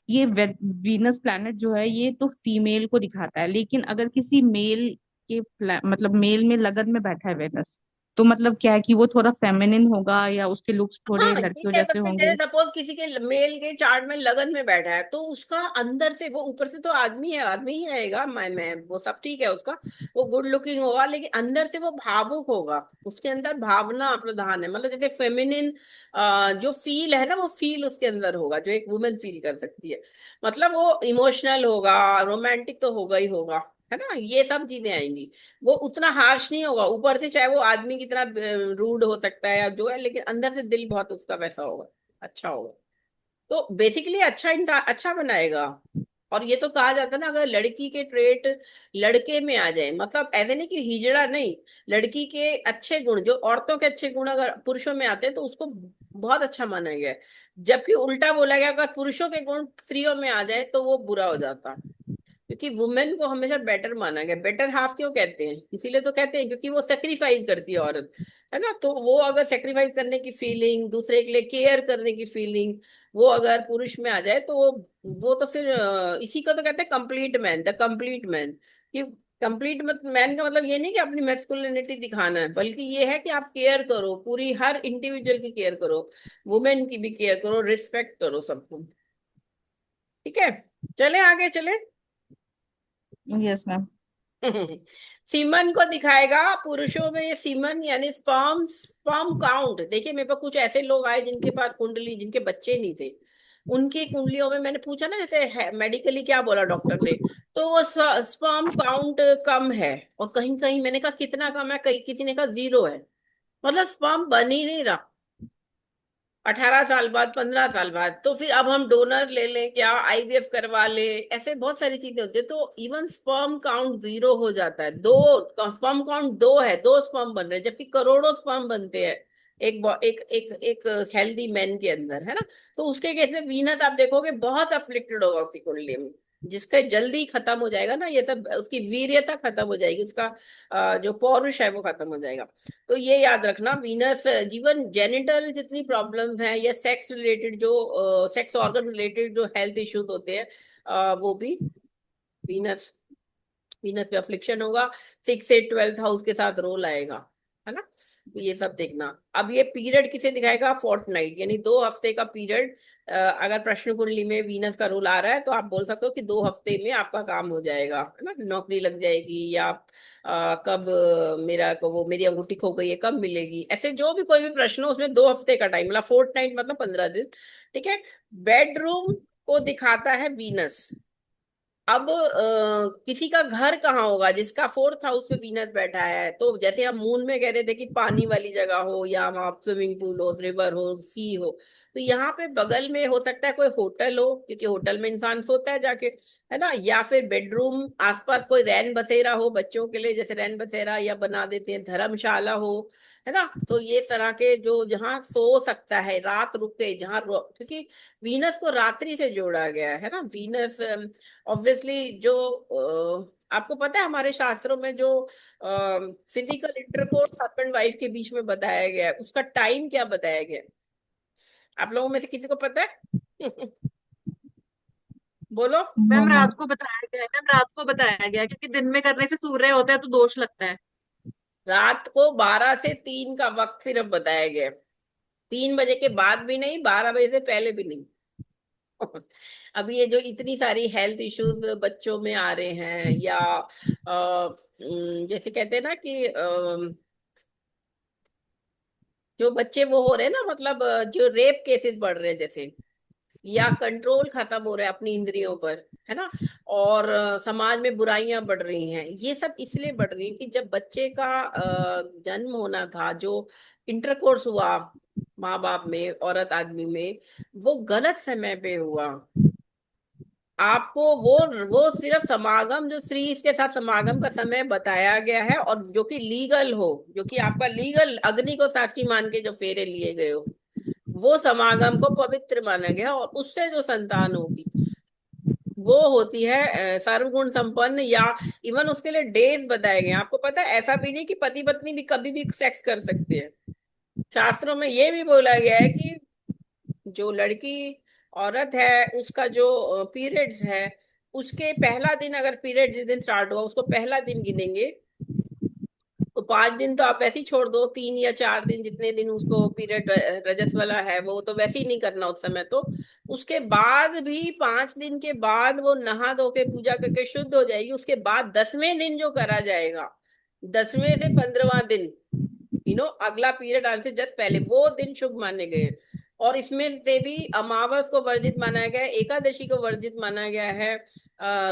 Speaker 2: ये वीनस प्लैनेट जो है ये तो फीमेल को दिखाता है, लेकिन अगर किसी मेल के मतलब मेल में लगन में बैठा है वेनस, तो मतलब क्या है कि वो थोड़ा फेमिनिन होगा या उसके लुक्स
Speaker 1: हाँ
Speaker 2: थोड़े
Speaker 1: ये
Speaker 2: लड़कियों
Speaker 1: कह
Speaker 2: जैसे
Speaker 1: सकते हैं,
Speaker 2: होंगे?
Speaker 1: जैसे सपोज किसी के मेल के चार्ट में लगन में बैठा है, तो उसका अंदर से वो, ऊपर से तो आदमी है, आदमी ही रहेगा, मैं वो सब ठीक है उसका, वो गुड लुकिंग होगा, लेकिन अंदर से वो भावुक होगा, उसके अंदर भावना प्रधान है, मतलब जैसे फेमिनिन जो फील है ना, वो फील उसके अंदर होगा जो एक वुमेन फील कर सकती है, मतलब वो इमोशनल होगा, रोमांटिक तो होगा ही होगा, है ना, ये सब चीजें आएंगी। वो उतना हार्श नहीं होगा ऊपर से, चाहे वो आदमी की तरह रूड हो सकता है या जो है, लेकिन अंदर से दिल बहुत उसका वैसा होगा, अच्छा होगा। तो बेसिकली अच्छा इंसान अच्छा बनाएगा। और ये तो कहा जाता है ना, अगर लड़की के ट्रेट लड़के में आ जाए, मतलब ऐसे नहीं कि हिजड़ा नहीं, लड़की के अच्छे गुण, जो औरतों के अच्छे गुण अगर पुरुषों में आते हैं तो उसको बहुत अच्छा माना गया है, जबकि उल्टा बोला गया अगर पुरुषों के गुण स्त्रियों में आ जाए तो वो बुरा हो जाता है। क्योंकि वुमेन को हमेशा बेटर माना गया, बेटर हाफ क्यों कहते हैं, इसीलिए तो कहते हैं क्योंकि वो सेक्रीफाइस करती है औरत, है ना, तो वो अगर सेक्रीफाइस करने की फीलिंग, दूसरे के लिए केयर करने की फीलिंग, वो अगर पुरुष में आ जाए तो वो तो फिर इसी को तो कहते हैं complete man, the complete man. कि कंप्लीट मैन का मतलब ये नहीं कि अपनी मैस्कुलिनिटी दिखाना है, बल्कि ये है कि आप केयर करो, पूरी हर इंडिविजुअल की केयर करो, वुमेन की भी केयर करो, रिस्पेक्ट करो सबको, ठीक है। चले आगे चले।
Speaker 2: Yes ma'am.
Speaker 1: सीमन को दिखाएगा पुरुषों में, ये सीमन यानी स्पर्म, स्पर्म काउंट देखिए, मेरे पास कुछ ऐसे लोग आए जिनके पास कुंडली, जिनके बच्चे नहीं थे, उनकी कुंडलियों में मैंने पूछा ना, जैसे मेडिकली क्या बोला डॉक्टर ने, तो वो स्पर्म काउंट कम है, और कहीं कहीं मैंने कहा कितना कम है, कहीं किसी ने कहा 0 है, मतलब स्पर्म बन ही नहीं रहा। 18 साल बाद, 15 साल बाद, तो फिर अब हम डोनर ले लें क्या, आईवीएफ करवा लें, ऐसे बहुत सारी चीजें होती है। तो इवन स्पर्म काउंट 0 हो जाता है। दो स्पर्म काउंट 2 है, 2 स्पर्म बन रहे हैं, जबकि करोड़ों स्पर्म बनते हैं एक हेल्दी मैन के अंदर, है ना। तो उसके केस में वीनस आप देखोगे बहुत अफ्लिक्टेड होगा उसकी कुंडली में, जिसका जल्दी खत्म हो जाएगा ना ये सब, उसकी वीर्यता खत्म हो जाएगी, उसका जो पौरुष है वो खत्म हो जाएगा। तो ये याद रखना, वीनस जीवन जेनिटल जितनी प्रॉब्लम्स हैं या सेक्स रिलेटेड जो सेक्स ऑर्गन रिलेटेड जो हेल्थ इश्यूज होते हैं, वो भी वीनस वीनस पे अफ्लिक्शन होगा। 6 से 12th हाउस के साथ रोल आएगा, है ना। तो ये सब देखना। अब ये पीरियड किसे दिखाएगा, फोर्टनाइट, यानी 2 हफ्ते का पीरियड। अगर प्रश्न कुंडली में वीनस का रोल आ रहा है तो आप बोल सकते हो कि 2 हफ्ते में आपका काम हो जाएगा, है ना, नौकरी लग जाएगी, या कब मेरा को वो मेरी अंगूठी खो गई है कब मिलेगी, ऐसे जो भी कोई भी प्रश्न हो उसमें 2 हफ्ते का टाइम, मतलब फोर्टनाइट मतलब 15 दिन। ठीक है। बेडरूम को दिखाता है वीनस। अब किसी का घर कहाँ होगा जिसका 4th हाउस पे वीनस बैठा है, तो जैसे हम मून में कह रहे थे कि पानी वाली जगह हो, या वहाँ स्विमिंग पूल हो, रिवर हो, सी हो, तो यहाँ पे बगल में हो सकता है कोई होटल हो, क्योंकि होटल में इंसान सोता है जाके, है ना, या फिर बेडरूम आसपास कोई रैन बसेरा हो बच्चों के लिए, जैसे रैन बसेरा या बना देते हैं, धर्मशाला हो, है ना। तो ये तरह के जो जहाँ सो सकता है, रात रुके जहाँ क्योंकि वीनस को रात्रि से जोड़ा गया है ना। वीनस ऑब्वियसली जो आपको पता है हमारे शास्त्रों में जो फिजिकल इंटरकोर्स हस्बैंड वाइफ के बीच में बताया गया है, उसका टाइम क्या बताया गया है? आप लोगों में से किसी को पता है? बोलो।
Speaker 3: मैम रात को बताया गया है, मैम रात को बताया गया है, क्योंकि दिन में करने से सूर्य होता है तो दोष लगता है।
Speaker 1: रात को 12 से 3 का वक्त सिर्फ बताया गया है। 3 बजे के बाद भी नहीं, 12 बजे से पहले भी नहीं। अभी ये जो इतनी सारी हेल्थ इश्यूज बच्चों में आ रहे हैं, या जैसे कहते हैं ना कि जो बच्चे वो हो रहे हैं ना, मतलब जो रेप केसेस बढ़ रहे हैं जैसे, या कंट्रोल खत्म हो रहा है अपनी इंद्रियों पर, है ना। और समाज में बुराइयां बढ़ रही हैं, ये सब इसलिए बढ़ रही हैं कि जब बच्चे का जन्म होना था, जो इंटरकोर्स हुआ माँ बाप में, औरत आदमी में, वो गलत समय पे हुआ। आपको वो सिर्फ समागम, जो स्त्री के साथ समागम का समय बताया गया है, और जो कि लीगल हो, जो कि आपका लीगल अग्नि को साक्षी मान के जो फेरे लिए गए हो, वो समागम को पवित्र माना गया, और उससे जो संतान होगी वो होती है सर्वगुण संपन्न, या इवन उसके लिए डेज बताए गए हैं। आपको पता है ऐसा भी नहीं कि पति पत्नी भी कभी भी सेक्स कर सकते हैं। शास्त्रों में ये भी बोला गया है कि जो लड़की औरत है उसका जो पीरियड्स है, उसके पहला दिन, अगर पीरियड जिस दिन स्टार्ट हुआ उसको पहला दिन गिनेंगे, तो 5 दिन तो आप वैसे ही छोड़ दो, 3 या 4 दिन जितने दिन उसको पीरियड रजस वाला है वो तो वैसे ही नहीं करना उस समय। तो उसके बाद भी 5 दिन के बाद वो नहा धो के पूजा करके शुद्ध हो जाएगी। उसके बाद 10वें दिन जो करा जाएगा, 10वें से 15वां दिन, अगला पीरियड आने से जस्ट पहले, वो दिन शुभ माने गए। और इसमें से भी अमावस को वर्जित माना गया है, एकादशी को वर्जित माना गया है,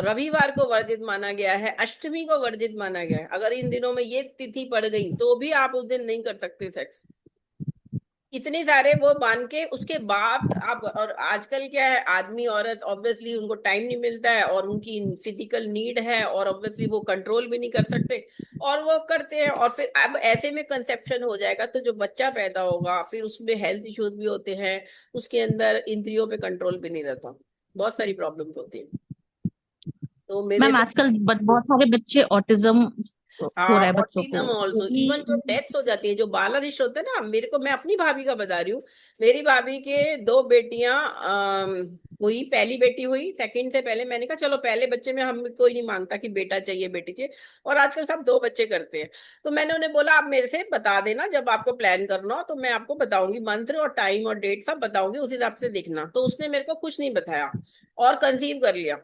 Speaker 1: रविवार को वर्जित माना गया है, अष्टमी को वर्जित माना गया है। अगर इन दिनों में ये तिथि पड़ गई तो भी आप उस दिन नहीं कर सकते सेक्स। इतने सारे वो मान के उसके बाद आप, और आजकल क्या है, आदमी औरत ऑब्वियसली उनको टाइम नहीं मिलता है, और उनकी फिजिकल नीड है, और ऑब्वियसली वो कंट्रोल भी नहीं कर सकते, और वो करते हैं, और फिर अब ऐसे में कंसेप्शन हो जाएगा, तो जो बच्चा पैदा होगा फिर उसमें हेल्थ इश्यूज भी होते हैं, उसके अंदर इंद्रियों पे कंट्रोल भी नहीं रहता, बहुत सारी प्रॉब्लम्स होती हैं। तो मेरे
Speaker 2: मैम आजकल बहुत सारे बच्चे ऑटिज्म हो
Speaker 1: हाँ,
Speaker 2: रहा है बच्चों को,
Speaker 1: ऑटिज्म ऑल्सो, इवन जो
Speaker 2: क्योंकि
Speaker 1: डेथ्स हो जाती है, जो बालारिष्ट होते हैं ना, मेरे को, मैं अपनी भाभी का बता रही हूँ। मेरी भाभी के 2 बेटियां हुई, पहली बेटी हुई, सेकंड से पहले मैंने कहा चलो पहले बच्चे में हम कोई नहीं मांगता कि बेटा चाहिए बेटी चाहिए, और आजकल सब 2 बच्चे करते हैं। तो मैंने उन्हें बोला आप मेरे से बता देना जब आपको प्लान करना हो, तो मैं आपको बताऊंगी, मंत्र और टाइम और डेट सब बताऊंगी, उस हिसाब से देखना। तो उसने मेरे को कुछ नहीं बताया, और कंसीव कर लिया,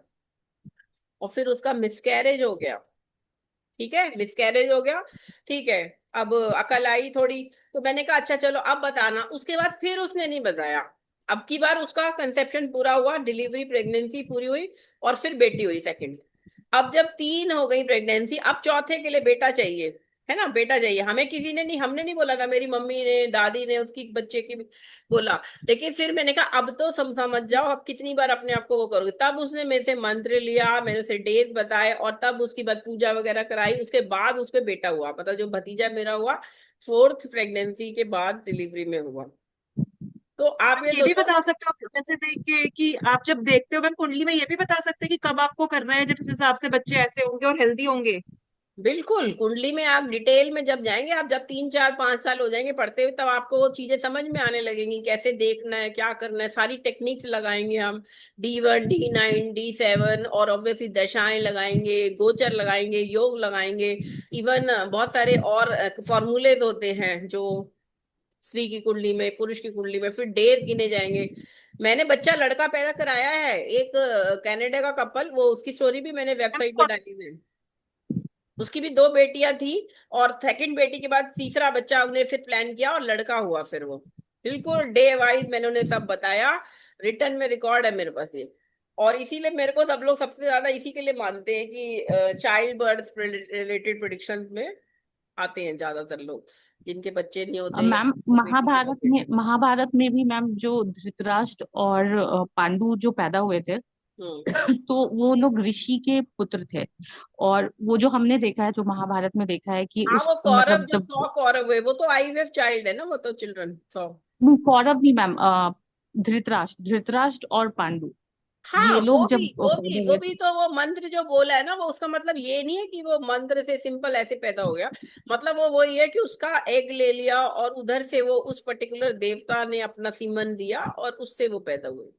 Speaker 1: और फिर उसका मिसकैरेज हो गया। ठीक है, मिसकैरेज हो गया। ठीक है। अब अकल आई थोड़ी, तो मैंने कहा अच्छा चलो अब बताना। उसके बाद फिर उसने नहीं बताया। अब की बार उसका कंसेप्शन पूरा हुआ, डिलीवरी प्रेगनेंसी पूरी हुई, और फिर बेटी हुई सेकंड। अब जब 3 हो गई प्रेगनेंसी, अब चौथे के लिए बेटा चाहिए, है ना, बेटा चाहिए हमें, किसी ने नहीं, हमने नहीं बोला ना, मेरी मम्मी ने, दादी ने उसकी बच्चे की बोला। लेकिन फिर मैंने कहा अब तो समझ जाओ, अब कितनी बार अपने आप को वो करोगे। तब उसने मेरे से मंत्र लिया, मेरे से डेज बताए, और तब उसकी बाद पूजा वगैरह कराई, उसके बाद उसके बेटा हुआ, मतलब जो भतीजा मेरा हुआ, फोर्थ प्रेगनेंसी के बाद डिलीवरी में हुआ। तो आप ये
Speaker 3: ये भी
Speaker 1: सोचो।
Speaker 3: बता सकते हो जैसे देख के कि आप जब देखते हो मैम कुंडली में, ये भी बता सकते हैं कि कब आपको करना है, जिस हिसाब से बच्चे ऐसे होंगे और हेल्दी होंगे।
Speaker 1: बिल्कुल, कुंडली में आप डिटेल में जब जाएंगे, आप जब 3 4 5 साल हो जाएंगे पढ़ते हुए, तब आपको वो चीजें समझ में आने लगेंगी, कैसे देखना है, क्या करना है, सारी टेक्निक्स लगाएंगे हम। D1 D9 D7, और ऑब्वियसली दशाएं लगाएंगे, गोचर लगाएंगे, योग लगाएंगे। इवन बहुत सारे और फॉर्मूलेज होते हैं जो स्त्री की कुंडली में, पुरुष की कुंडली में, फिर डेज गिने जाएंगे। मैंने बच्चा लड़का पैदा कराया है, एक कनाडा का कपल, वो उसकी स्टोरी भी मैंने वेबसाइट पर डाली है। उसकी भी 2 बेटियां थी, और सेकंड बेटी के बाद तीसरा बच्चा उन्हें फिर प्लान किया, और लड़का हुआ फिर वो। बिल्कुल डे वाइज मैंने उन्हें सब बताया, रिटर्न में रिकॉर्ड है मेरे पास ये। और इसीलिए मेरे को सब लोग सबसे ज्यादा इसी के लिए मानते हैं कि चाइल्ड बर्थ रिलेटेड प्रिडिक्शन में आते हैं ज्यादातर लोग, जिनके बच्चे नहीं होते, या
Speaker 2: मैम
Speaker 1: बेटी के बाद
Speaker 2: महाभारत में,
Speaker 1: बेटे।
Speaker 2: महाभारत में भी मैम जो धृतराष्ट्र और पांडु जो पैदा हुए थे,
Speaker 1: हम्म।
Speaker 2: तो वो लोग ऋषि के पुत्र थे। और वो जो हमने देखा है, जो महाभारत में देखा है कि
Speaker 1: हाँ,
Speaker 2: उस
Speaker 1: वो कौरव
Speaker 2: मतलब
Speaker 1: जो
Speaker 2: जब
Speaker 1: 100 कौरव हुए, वो तो आईवीएफ चाइल्ड है ना, वो तो चिल्ड्रन 100।
Speaker 2: वो कौरव नहीं मैम, धृतराष्ट्र और पांडु,
Speaker 1: हाँ,
Speaker 2: ये
Speaker 1: वो
Speaker 2: लोग
Speaker 1: भी
Speaker 2: जब
Speaker 1: वो भी
Speaker 2: पैदा
Speaker 1: वो
Speaker 2: हुए
Speaker 1: भी
Speaker 2: थे।
Speaker 1: तो वो मंत्र जो बोला है ना, वो उसका मतलब ये नहीं है कि वो मंत्र से सिंपल ऐसे पैदा हो गया। मतलब वो वही है कि उसका एग ले लिया, और उधर से वो उस पर्टिकुलर देवता ने अपना सीमन दिया, और उससे वो पैदा हुए।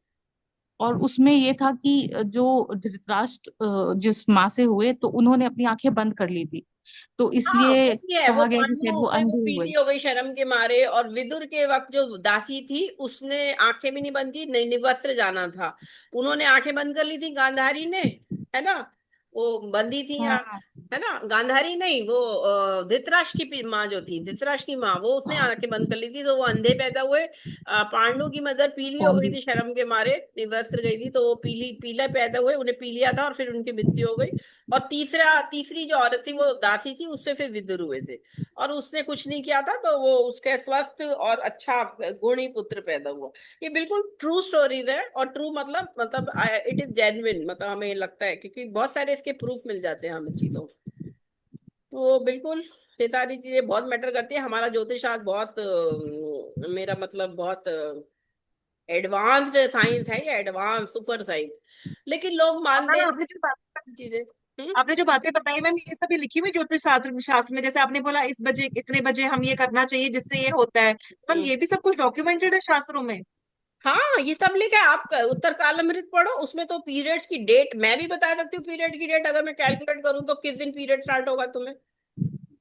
Speaker 2: और उसमें ये था कि जो धृतराष्ट्र जिस माँ से हुए, तो उन्होंने अपनी आंखें बंद कर ली थी, तो
Speaker 1: हाँ, वो
Speaker 2: इसलिए
Speaker 1: भी है, वो
Speaker 2: कहा गया कि शायद
Speaker 1: पांडु
Speaker 2: वो
Speaker 1: में वो
Speaker 2: अंधे हुए।
Speaker 1: पीली हो गई शर्म के मारे, और विदुर के वक्त जो दासी थी उसने आंखें भी नहीं बंद की, नहीं निवस्त्र जाना था, उन्होंने आंखें बंद कर ली थी, गांधारी ने, है ना, वो बंदी थी यहाँ,
Speaker 2: हाँ।
Speaker 1: है ना, गांधारी नहीं, वो धृतराष्ट्र की माँ जो थी, धृतराष्ट्र की माँ, वो उसने आंखें बंद कर ली थी, तो वो अंधे पैदा हुए। पांडु की मदर पीली हो गई
Speaker 2: पांडु।
Speaker 1: थी शर्म के मारे, निवस्त्र गई थी, तो वो पीली पीला पैदा हुए, उन्हें पी लिया था, और फिर उनकी मृत्यु हो गई। और तीसरी जो औरत थी वो दासी थी, उससे फिर विदुर हुए थे, और उसने कुछ नहीं किया था, तो वो उसके स्वस्थ और अच्छा गुणी पुत्र पैदा हुआ। ये बिल्कुल ट्रू स्टोरीज है, और ट्रू मतलब इट इज जेन्युइन, मतलब हमें लगता है, क्योंकि बहुत सारे इसके प्रूफ मिल जाते हैं हमें चीजों। तो बिल्कुल ये सारी चीजें बहुत मैटर करती है। हमारा ज्योतिष शास्त्र बहुत मेरा मतलब बहुत एडवांस्ड साइंस है, ये एडवांस सुपर साइंस, लेकिन लोग
Speaker 3: और
Speaker 1: मानते
Speaker 3: मैम
Speaker 1: हैं
Speaker 3: आपने जो बात
Speaker 1: चीजें। हम्म।
Speaker 3: आपने जो बातें बताई मैम, ये सभी लिखी हुई ज्योतिष शास्त्र शास्त्र में? जैसे आपने बोला इस बजे इतने बजे हम ये करना चाहिए जिससे ये होता है, मैम
Speaker 1: हम्म।
Speaker 3: ये भी सब कुछ डॉक्यूमेंटेड है शास्त्रों में?
Speaker 1: हाँ, ये सब लिखा है, आप उत्तर कालामृत पढ़ो, उसमें तो पीरियड्स की डेट मैं भी बता सकती हूँ, पीरियड की डेट अगर मैं कैलकुलेट करूँ तो किस दिन पीरियड स्टार्ट होगा तुम्हें।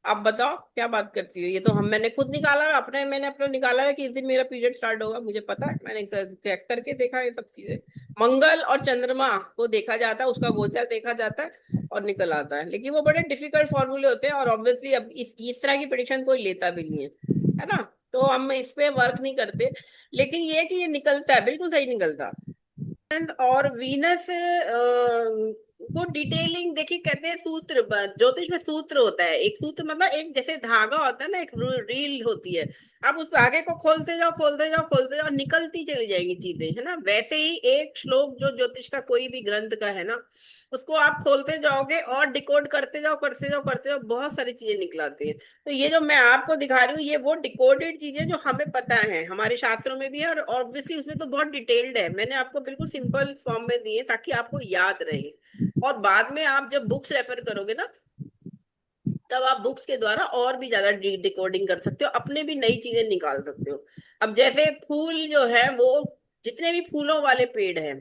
Speaker 1: आप बताओ क्या बात करती हो, ये तो हम मैंने खुद निकाला है, मैंने अपना निकाला है कि इस दिन मेरा पीरियड स्टार्ट होगा, मुझे पता है, मैंने चेक करके देखा है ये सब चीजें। मंगल और चंद्रमा को देखा जाता है, उसका गोचर देखा जाता है, और निकल आता है। लेकिन वो बड़े डिफिकल्ट फॉर्मूले होते हैं, और ऑब्वियसली अब इस तरह की प्रेडिक्शन कोई लेता भी नहीं है ना, तो हम इस पे वर्क नहीं करते। लेकिन ये है कि ये निकलता है, बिल्कुल सही निकलता। और वीनस को डिटेलिंग देखिए, कहते हैं सूत्र, ज्योतिष में सूत्र होता है, एक सूत्र मतलब एक जैसे धागा होता है ना, एक रील होती है, आप उस धागे को खोलते जाओ खोलते जाओ खोलते जाओ, निकलती चली जाएंगी चीजें, है ना। वैसे ही एक श्लोक जो ज्योतिष का कोई भी ग्रंथ का है ना, उसको आप खोलते जाओगे और डिकोड करते जाओ करते जाओ करते जाओ, बहुत सारी चीजें निकलाती है। तो ये जो मैं आपको दिखा रही हूँ, ये वो डिकोडेड चीजें जो हमें पता है, हमारे शास्त्रों में भी है, और ऑब्वियसली उसमें तो बहुत डिटेल्ड है, मैंने आपको बिल्कुल सिंपल फॉर्म में दिए ताकि आपको याद रहे। और बाद में आप जब बुक्स रेफर करोगे ना, तब आप बुक्स के द्वारा और भी ज्यादा डिकोडिंग कर सकते हो, अपने भी नई चीजें निकाल सकते हो। अब जैसे फूल जो है वो, जितने भी फूलों वाले पेड़ हैं,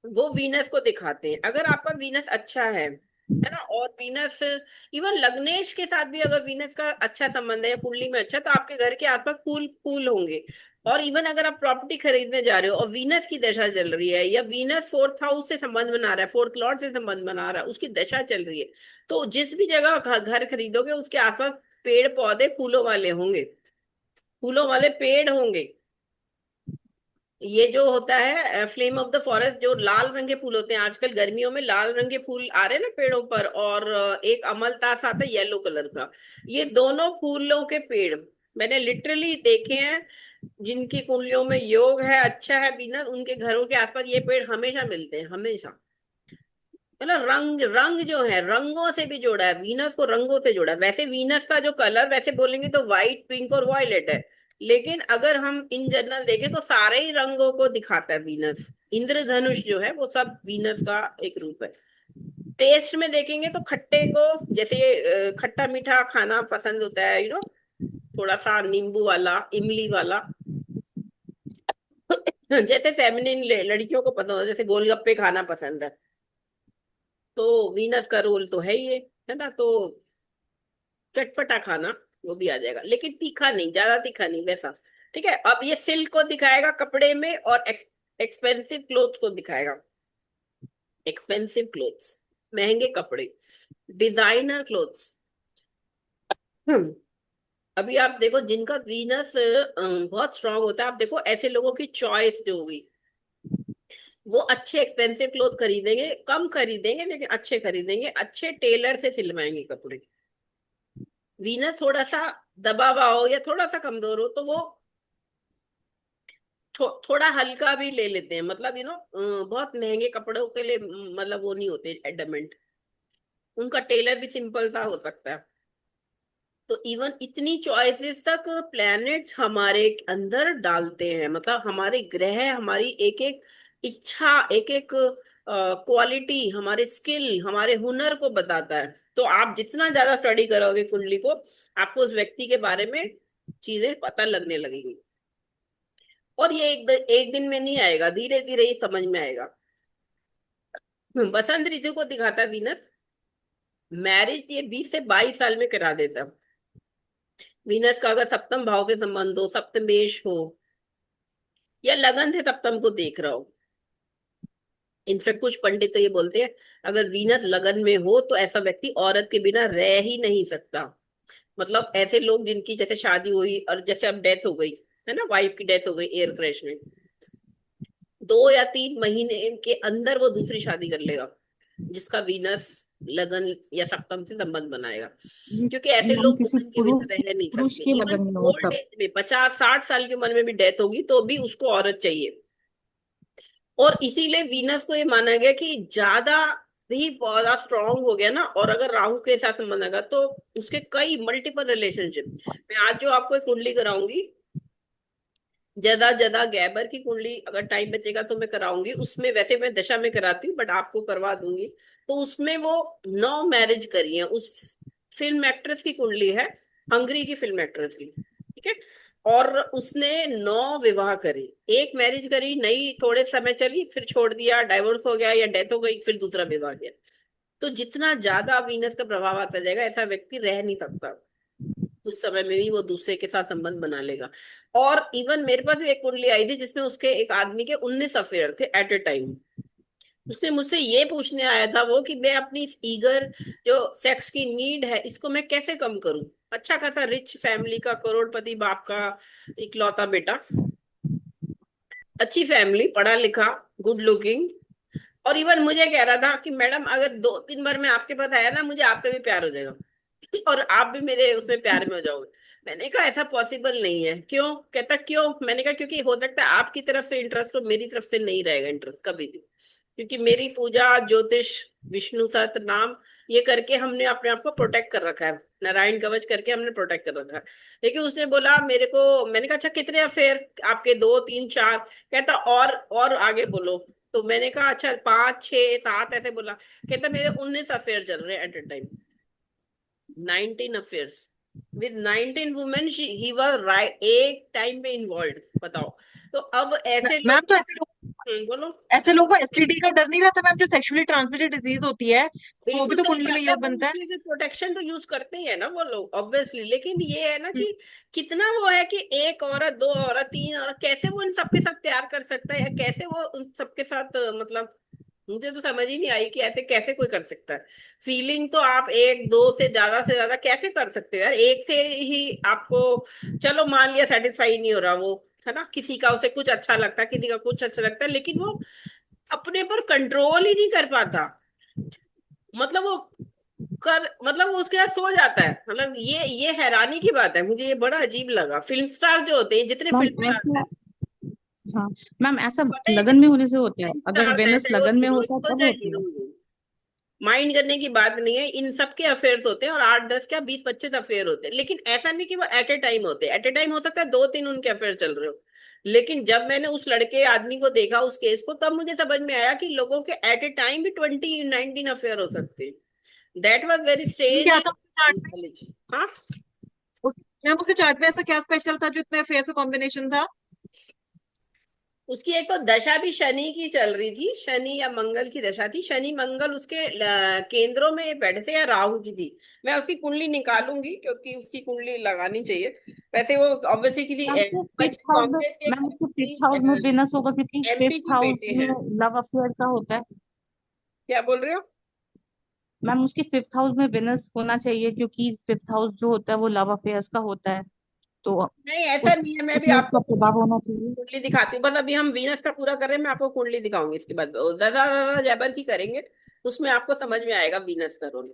Speaker 1: वो वीनस को दिखाते हैं। अगर आपका वीनस अच्छा है ना, और वीनस इवन लग्नेश के साथ भी अगर वीनस का अच्छा संबंध है, या कुंडली में अच्छा, तो आपके घर के आसपास फूल फूल होंगे। और इवन अगर आप प्रॉपर्टी खरीदने जा रहे हो और वीनस की दशा चल रही है, या वीनस फोर्थ हाउस से संबंध बना रहा है, फोर्थ लॉर्ड से संबंध बना रहा है, उसकी दशा चल रही है, तो जिस भी जगह घर खरीदोगे उसके आसपास पेड़ पौधे फूलों वाले होंगे, फूलों वाले पेड़ होंगे। ये जो होता है फ्लेम ऑफ द फॉरेस्ट, जो लाल रंग के फूल होते हैं, आजकल गर्मियों में लाल रंग के फूल आ रहे हैं ना पेड़ों पर, और एक अमलतास आता है येलो कलर का। ये दोनों फूलों के पेड़ मैंने लिटरली देखे हैं, जिनकी कुंडलियों में योग है, अच्छा है बीनर, उनके घरों के आसपास ये पेड़ हमेशा मिलते हैं, हमेशा। मतलब रंग रंग जो है, रंगों से भी जोड़ा है, वीनस को रंगों से जोड़ा है। वैसे वीनस का जो कलर वैसे बोलेंगे तो व्हाइट, पिंक और वायलेट है, लेकिन अगर हम इन जनरल देखें तो सारे ही रंगों को दिखाता है वीनस। इंद्रधनुष जो है वो सब वीनस का एक रूप है। टेस्ट में देखेंगे तो खट्टे को, जैसे खट्टा मीठा खाना पसंद होता है, थोड़ा सा नींबू वाला, इमली वाला। जैसे फेमिनिन लड़कियों को पसंद है, जैसे गोलगप्पे खाना पसंद है, तो वीनस का रोल तो है ही है ना। तो चटपटा खाना वो भी आ जाएगा, लेकिन तीखा नहीं, ज्यादा तीखा नहीं वैसा। ठीक है, अब ये सिल्क को दिखाएगा कपड़े में, और एक्सपेंसिव क्लोथ्स को दिखाएगा। एक्सपेंसिव क्लोथ्स, महंगे कपड़े, डिजाइनर क्लोथ्स। अभी आप देखो जिनका वीनस बहुत स्ट्रांग होता है, आप देखो ऐसे लोगों की चॉइस जो होगी, वो अच्छे एक्सपेंसिव क्लोथ खरीदेंगे, कम खरीदेंगे लेकिन अच्छे खरीदेंगे, अच्छे टेलर से सिलवाएंगे कपड़े। वीनस थोड़ा सा दबा हुआ हो या थोड़ा सा कमजोर हो तो वो थोड़ा हल्का भी ले लेते हैं, मतलब बहुत महंगे कपड़ों के लिए मतलब वो नहीं होते एडमेंट, उनका टेलर भी सिंपल सा हो सकता है। तो इवन इतनी चॉइसेस तक प्लैनेट्स हमारे अंदर डालते हैं, मतलब हमारे ग्रह हमारी एक एक इच्छा, एक एक क्वालिटी, हमारे स्किल, हमारे हुनर को बताता है। तो आप जितना ज्यादा स्टडी करोगे कुंडली को, आपको उस व्यक्ति के बारे में चीजें पता लगने लगेंगी। और ये एक दिन में नहीं आएगा, धीरे धीरे ही समझ में आएगा। बसंत ऋतु को दिखाता है वीनस। मैरिज ये 20 से 22 साल में करा देता है। वीनस का अगर सप्तम भाव से संबंध हो, सप्तमेश हो, या लगन से सप्तम को देख रहा हो। इनफेक्ट कुछ पंडित तो ये बोलते हैं, अगर वीनस लगन में हो तो ऐसा व्यक्ति औरत के बिना रह ही नहीं सकता। मतलब ऐसे लोग जिनकी जैसे शादी हुई और जैसे अब डेथ हो गई, है ना, वाइफ की डेथ हो गई एयर क्रैश में, 2 या 3 महीने के अंदर वो दूसरी शादी कर लेगा, जिसका वीनस लगन या सप्तम से संबंध बनाएगा।
Speaker 2: ये
Speaker 1: क्योंकि ऐसे
Speaker 2: हम
Speaker 1: लोग
Speaker 2: किसी
Speaker 1: वुमन के बिना
Speaker 2: पुरुष
Speaker 1: रह नहीं
Speaker 2: पुरुष
Speaker 1: सकते।
Speaker 2: के
Speaker 1: इवन
Speaker 2: लगन में हो
Speaker 1: ओल्ड
Speaker 2: तब।
Speaker 1: एज में 50-60 साल की उम्र में भी डेथ होगी तो भी उसको औरत चाहिए। और इसीलिए वीनस को ये माना गया कि ज्यादा भी ज्यादा स्ट्रांग हो गया ना, और अगर राहु के साथ संबंध आएगा तो उसके कई मल्टीपल रिलेशनशिप। मैं आज जो आपको एक कुंडली कराऊंगी, ज्यादा ज्यादा गैबर की कुंडली, अगर टाइम बचेगा तो मैं कराऊंगी उसमें, वैसे मैं दशा में कराती हूँ बट आपको करवा दूंगी। तो उसमें वो 9 मैरिज करी है, उस फिल्म एक्ट्रेस की कुंडली है, हंगरी की फिल्म एक्ट्रेस की। ठीक है, और उसने 9 विवाह करे। एक मैरिज करी, नई थोड़े समय चली, फिर छोड़ दिया, डाइवोर्स हो गया या डेथ हो गई, फिर दूसरा विवाह किया। तो जितना ज्यादा वीनस का प्रभाव आता जाएगा, ऐसा व्यक्ति रह नहीं सकता, उस समय में भी वो दूसरे के साथ संबंध बना लेगा। और इवन मेरे पास भी एक कुंडली आई थी जिसमें उसके एक आदमी के 19 अफेयर थे एट ए टाइम। उसने मुझसे ये पूछने आया था वो कि मैं अपनी इस ईगर जो सेक्स की नीड है, इसको मैं कैसे कम करूं। अच्छा खासा रिच फैमिली का, करोड़पति बाप का इकलौता बेटा, अच्छी फैमिली, पढ़ा लिखा, गुड लुकिंग। और इवन मुझे कह रहा था कि मैडम अगर 2-3 बार मैं आपके पास आया ना, मुझे आपसे भी प्यार हो जाएगा और आप भी मेरे उसमें प्यार में हो जाओगे। मैंने कहा ऐसा पॉसिबल नहीं है। क्यों? कहता क्यों? मैंने कहा क्योंकि हो सकता है आपकी तरफ से इंटरेस्ट हो, मेरी तरफ से नहीं रहेगा इंटरेस्ट कभी भी। क्योंकि मेरी पूजा, ज्योतिष, विष्णु सहस्त्र नाम, ये करके हमने अपने आप को प्रोटेक्ट कर रखा है, नारायण कवच करके हमने प्रोटेक्ट कर रखा है। लेकिन उसने बोला मेरे को, मैंने कहा अच्छा कितने अफेयर आपके, 2 3 4? कहता और आगे बोलो। तो मैंने कहा अच्छा 5 6 7 ऐसे बोला। कहता मेरे 19 अफेयर चल रहे हैं at a time, 19 affairs with 19 women, he was right एक टाइम पे इन्वॉल्व, बताओ। तो अब ऐसे
Speaker 3: मैम
Speaker 1: लोग,
Speaker 3: तो
Speaker 1: बोलो।
Speaker 3: ऐसे लोगों को एसटीडी का डर नहीं रहता मैम, जो सेक्सुअली ट्रांसमिटेड डिजीज होती है, तो वो भी
Speaker 1: बिल्कुल
Speaker 3: तो
Speaker 1: सही
Speaker 3: कुंडली में
Speaker 1: बात है,
Speaker 3: योग
Speaker 1: वो
Speaker 3: बनता है।
Speaker 1: उसके लिए प्रोटेक्शन तो यूज करते ही है ना वो लोग ऑब्वियसली। लेकिन ये है ना कि कितना वो है कि एक औरत, 2 औरत, 3 औरत, कैसे वो इन सबके साथ प्यार कर सकता है, या कैसे वो उन सबके साथ मतलब, मुझे तो समझ ही नहीं आई कि ऐसे कैसे कोई कर सकता है। फीलिंग तो आप एक दो से ज्यादा कैसे कर सकते हो यार, एक से ही आपको, चलो मान लिया सेटिस्फाई नहीं हो रहा वो, है ना, किसी का उसे कुछ अच्छा लगता है, किसी का कुछ अच्छा लगता है, लेकिन वो अपने पर कंट्रोल ही नहीं कर पाता। मतलब वो मतलब वो उसके साथ सो जाता है। मतलब ये हैरानी की बात है, मुझे ये बड़ा अजीब लगा। फिल्म स्टार जो होते हैं, जितने
Speaker 2: मैम
Speaker 1: फिल्म स्टार
Speaker 2: ऐसा,
Speaker 1: हैं,
Speaker 2: हाँ मैम, ऐसा
Speaker 1: पता है
Speaker 2: लगन में होने से होता है,
Speaker 1: फिल्म
Speaker 2: अगर
Speaker 1: स्टार है,
Speaker 2: वेनस
Speaker 1: चाहे वो
Speaker 2: लगन में होता है
Speaker 1: हीरोइन हो
Speaker 2: तब
Speaker 1: चाहे
Speaker 2: होता है।
Speaker 1: हीरो हो, माइंड करने की बात नहीं है। इन सबके अफेयर्स होते हैं, और 8 10 क्या 20 25 अफेयर होते हैं, लेकिन ऐसा नहीं कि वो एट ए टाइम होते हैं। एट ए टाइम हो सकता है 2 3 उनके अफेयर चल रहे हो। लेकिन जब मैंने उस लड़के आदमी को देखा, उस केस को, तब मुझे समझ में आया कि लोगों के एट ए टाइम भी 20 19 अफेयर हो सकते हैं। दैट वॉज वेरी स्ट्रेंज
Speaker 3: क्या था
Speaker 1: एंड
Speaker 3: उसके चार्ट में?
Speaker 1: नॉलेज। हाँ।
Speaker 3: उस मैम उसके चार्ट में ऐसा क्या स्पेशल था जो इतने फेयर से कॉम्बिनेशन था?
Speaker 1: उसकी एक तो दशा भी शनि की चल रही थी, शनि या मंगल की दशा थी। शनि मंगल उसके केंद्रों में बैठे थे, या राहु की थी। मैं उसकी कुंडली निकालूंगी, क्योंकि उसकी कुंडली लगानी चाहिए। वैसे वो ऑब्वियसली किसी
Speaker 2: मैम उसके फिफ्थ हाउस में,
Speaker 1: कांग्रेस के
Speaker 2: मैम उसके फिफ्थ हाउस में
Speaker 1: किसी
Speaker 2: वेनस होगा, क्योंकि
Speaker 1: एमपी
Speaker 2: फिफ्थ
Speaker 1: की
Speaker 2: हाउस
Speaker 1: बेटे
Speaker 2: में
Speaker 1: हैं।
Speaker 2: लव अफेयर का होता है।
Speaker 1: क्या बोल रहे हो?
Speaker 2: मैम उसके फिफ्थ हाउस में वेनस होना चाहिए, क्योंकि फिफ्थ हाउस जो होता है वो लव अफेयर्स का होता है। तो
Speaker 1: नहीं, ऐसा
Speaker 2: उस
Speaker 1: नहीं है। मैं भी
Speaker 2: उसमें
Speaker 1: आपको
Speaker 2: उसका
Speaker 1: कुंडली
Speaker 2: प्रभाव होना चाहिए।
Speaker 1: कुंडली दिखाती हूँ। बस अभी हम वीनस का पूरा कर रहे हैं, मैं आपको कुंडली दिखाऊंगी इसके बाद। ज्यादा ज्यादा जयबर की करेंगे, उसमें आपको समझ में आएगा वीनस का रोल।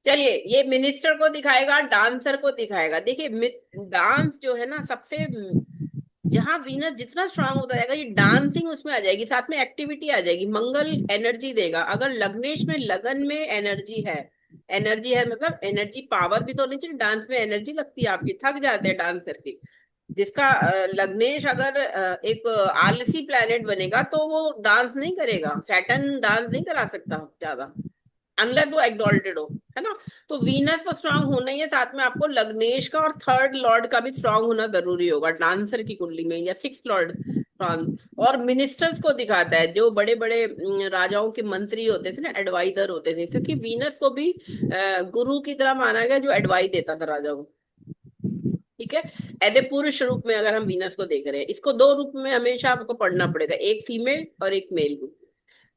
Speaker 1: चलिए, ये मिनिस्टर को दिखाएगा, डांसर को दिखाएगा। देखिए, डांस जो है ना, सबसे जहां वीनस जितना स्ट्रांग होता जाएगा, ये डांसिंग उसमें आ जाएगी, साथ में एक्टिविटी आ जाएगी। मंगल एनर्जी देगा। अगर लग्नेश में लगन में एनर्जी है, एनर्जी है मतलब एनर्जी पावर भी तो नहीं चाहिए। डांस में एनर्जी लगती है, आपकी थक जाते हैं डांस करके। जिसका लग्नेश अगर एक आलसी प्लेनेट बनेगा, तो वो डांस नहीं करेगा। सैटर्न डांस नहीं करा सकता ज्यादा, अनलेस वो एग्जॉल्टेड हो, है ना। तो वीनस तो स्ट्रांग होना ही है, साथ में आपको लग्नेश का और थर्ड लॉर्ड का भी स्ट्रांग होना जरूरी होगा डांसर की कुंडली में, या सिक्स लॉर्ड स्ट्रांग। और मिनिस्टर्स को दिखाता है, जो बड़े बड़े राजाओं के मंत्री होते थे ना, एडवाइजर होते थे, क्योंकि वीनस को भी गुरु की तरह माना गया, जो एडवाइस देता था राजाओं को। ठीक है। एज ए पुरुष रूप में अगर हम वीनस को देख रहे हैं, इसको दो रूप में हमेशा आपको पढ़ना पड़ेगा, एक फीमेल और एक मेल को।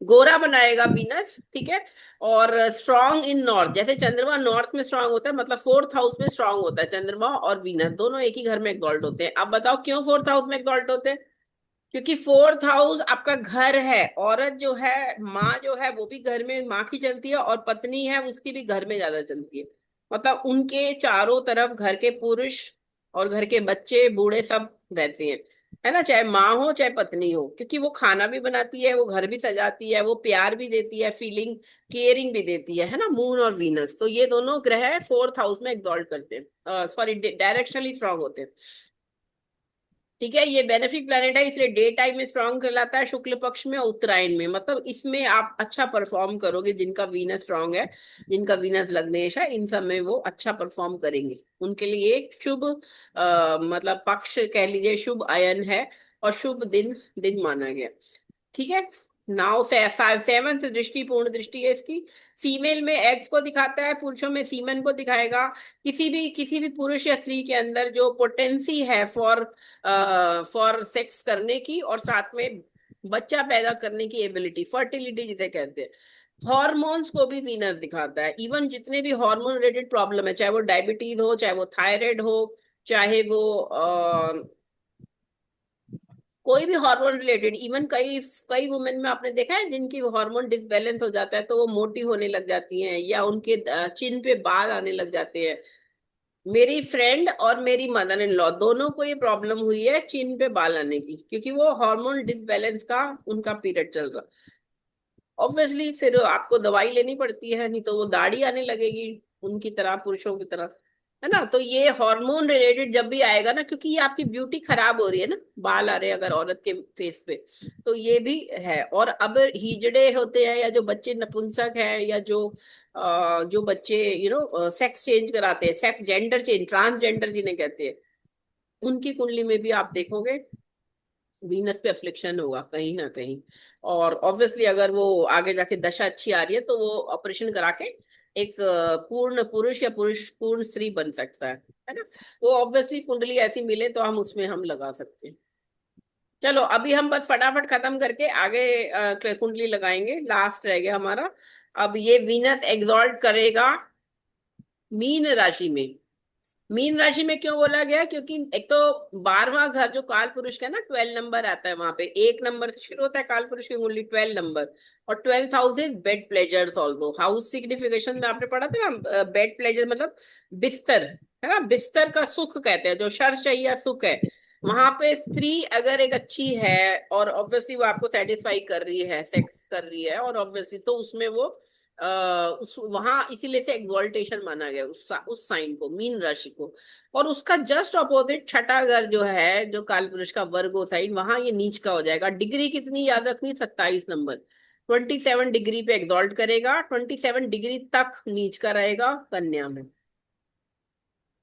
Speaker 1: गोरा बनाएगा वीनस, ठीक है। और स्ट्रांग इन नॉर्थ, जैसे चंद्रमा नॉर्थ में स्ट्रांग होता है, मतलब फोर्थ हाउस में स्ट्रांग होता है। चंद्रमा और वीनस दोनों एक ही घर में एक्सॉल्ट होते हैं। अब बताओ क्यों फोर्थ हाउस में एक्सॉल्ट होते हैं? क्योंकि फोर्थ हाउस आपका घर है। औरत जो है, माँ जो है, वो भी घर में माँ की चलती है, और पत्नी है उसकी भी घर में ज्यादा चलती है। मतलब उनके चारों तरफ घर के पुरुष और घर के बच्चे बूढ़े सब रहते हैं, है ना। चाहे माँ हो चाहे पत्नी हो, क्योंकि वो खाना भी बनाती है, वो घर भी सजाती है, वो प्यार भी देती है, फीलिंग केयरिंग भी देती है ना। मून और वीनस, तो ये दोनों ग्रह फोर्थ हाउस में एक्सॉल्ट करते हैं, सॉरी डायरेक्शनली स्ट्रांग होते हैं। ठीक है। ये बेनिफिक प्लेनेट है, इसलिए डे टाइम में स्ट्रांग कहलाता है, शुक्ल पक्ष में, उत्तरायण में। मतलब इसमें आप अच्छा परफॉर्म करोगे, जिनका वीनस स्ट्रांग है, जिनका वीनस लग्नेश है, इन सब में वो अच्छा परफॉर्म करेंगे। उनके लिए एक शुभ मतलब पक्ष कह लीजिए, शुभ अयन है, और शुभ दिन दिन माना गया। ठीक है। नाउ से सेवंथ दृष्टि, पूर्ण दृष्टि है इसकी। फीमेल में एग्स को दिखाता है, पुरुषों में सीमन को दिखाएगा। किसी भी पुरुष या स्त्री के अंदर जो पोटेंसी है फॉर फॉर सेक्स करने की, और साथ में बच्चा पैदा करने की एबिलिटी, फर्टिलिटी जिसे कहते हैं। हॉर्मोन्स को भी वीनस दिखाता है। इवन जितने भी हार्मोन रिलेटेड प्रॉब्लम है, चाहे वो डायबिटीज हो, चाहे वो थायराइड हो, चाहे वो कोई भी हार्मोन रिलेटेड। इवन कई कई वुमेन में आपने देखा है जिनकी हार्मोन डिसबैलेंस हो जाता है, तो वो मोटी होने लग जाती हैं, या उनके चिन पे बाल आने लग जाते हैं। मेरी फ्रेंड और मेरी मदर इन लॉ दोनों को ये प्रॉब्लम हुई है, चिन पे बाल आने की, क्योंकि वो हार्मोन डिसबैलेंस का उनका पीरियड चल रहा। ऑब्वियसली फिर आपको दवाई लेनी पड़ती है, नहीं तो वो दाढ़ी आने लगेगी उनकी तरह, पुरुषों की तरह, है ना। तो ये हार्मोन रिलेटेड जब भी आएगा ना, क्योंकि ये आपकी ब्यूटी खराब हो रही है ना, बाल आ रहे हैं अगर औरत के फेस पे, तो ये भी है। और अब हिजड़े होते हैं, या जो बच्चे नपुंसक हैं, या जो बच्चे सेक्स चेंज कराते हैं, सेक्स जेंडर चेंज, ट्रांसजेंडर जिन्हें कहते हैं, उनकी कुंडली में भी आप देखोगे वीनस पे अफ्लिक्शन होगा कहीं ना कहीं। और ऑब्वियसली अगर वो आगे जाके दशा अच्छी आ रही है, तो वो ऑपरेशन करा के एक पूर्ण पुरुष या पुरुष पूर्ण स्त्री बन सकता है ना। वो ऑब्वियसली कुंडली ऐसी मिले तो हम उसमें हम लगा सकते हैं। चलो, अभी हम बस फटाफट खत्म करके आगे कुंडली लगाएंगे, लास्ट रह गया हमारा। अब ये वीनस एग्जॉल्ट करेगा मीन राशि में। मीन राशि में क्यों बोला गया, क्योंकि एक तो 12वां घर जो काल पुरुष का है ना, 12 नंबर आता है वहां पे, 1 नंबर से शुरू होता है काल पुरुष की कुंडली, 12 नंबर। और 12th house is bed pleasures also. House signification में आपने पढ़ा था ना, बेड प्लेजर मतलब बिस्तर, है ना, बिस्तर का सुख कहते हैं, जो शरशय्या सुख है। वहां पे स्त्री अगर एक अच्छी है और ऑब्वियसली वो आपको सेटिस्फाई कर रही है, सेक्स कर रही है, और ऑब्वियसली तो उसमें वो उस वहां इसीलिए से एक्सॉल्टेशन माना गया उस साइन को, मीन राशि को। और उसका जस्ट अपोजिट छठा घर जो है, जो कालपुरुष का वर्गो साइन, वहां ये नीच का हो जाएगा। डिग्री कितनी याद रखनी, 27 नंबर। 27 डिग्री पे एक्सॉल्ट करेगा, 27 डिग्री तक नीच का रहेगा कन्या में।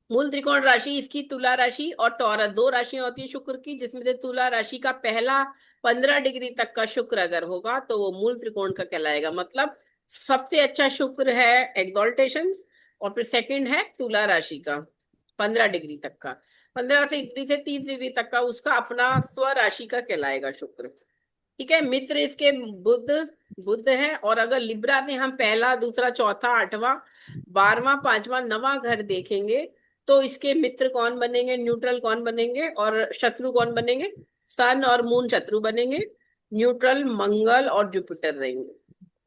Speaker 1: मूल त्रिकोण राशि इसकी तुला राशि और टॉरस, दो राशियां होती है शुक्र की, जिसमें से तुला राशि का पहला 15 डिग्री तक का शुक्र अगर होगा तो वो मूल त्रिकोण का कहलाएगा। मतलब सबसे अच्छा शुक्र है एक्सॉल्टेशन, और फिर सेकंड है तुला राशि का 15 डिग्री तक का, 15 डिग्री से 30 डिग्री तक का उसका अपना स्व राशि का कहलाएगा शुक्र। ठीक है, मित्र इसके बुध, बुध है। और अगर लिब्रा से हम पहला, दूसरा, चौथा, आठवां, 12वां, 5वां, 9वां घर देखेंगे तो इसके मित्र कौन बनेंगे, न्यूट्रल कौन बनेंगे, और शत्रु कौन बनेंगे, सन और मून शत्रु बनेंगे, न्यूट्रल मंगल और जुपिटर रहेंगे।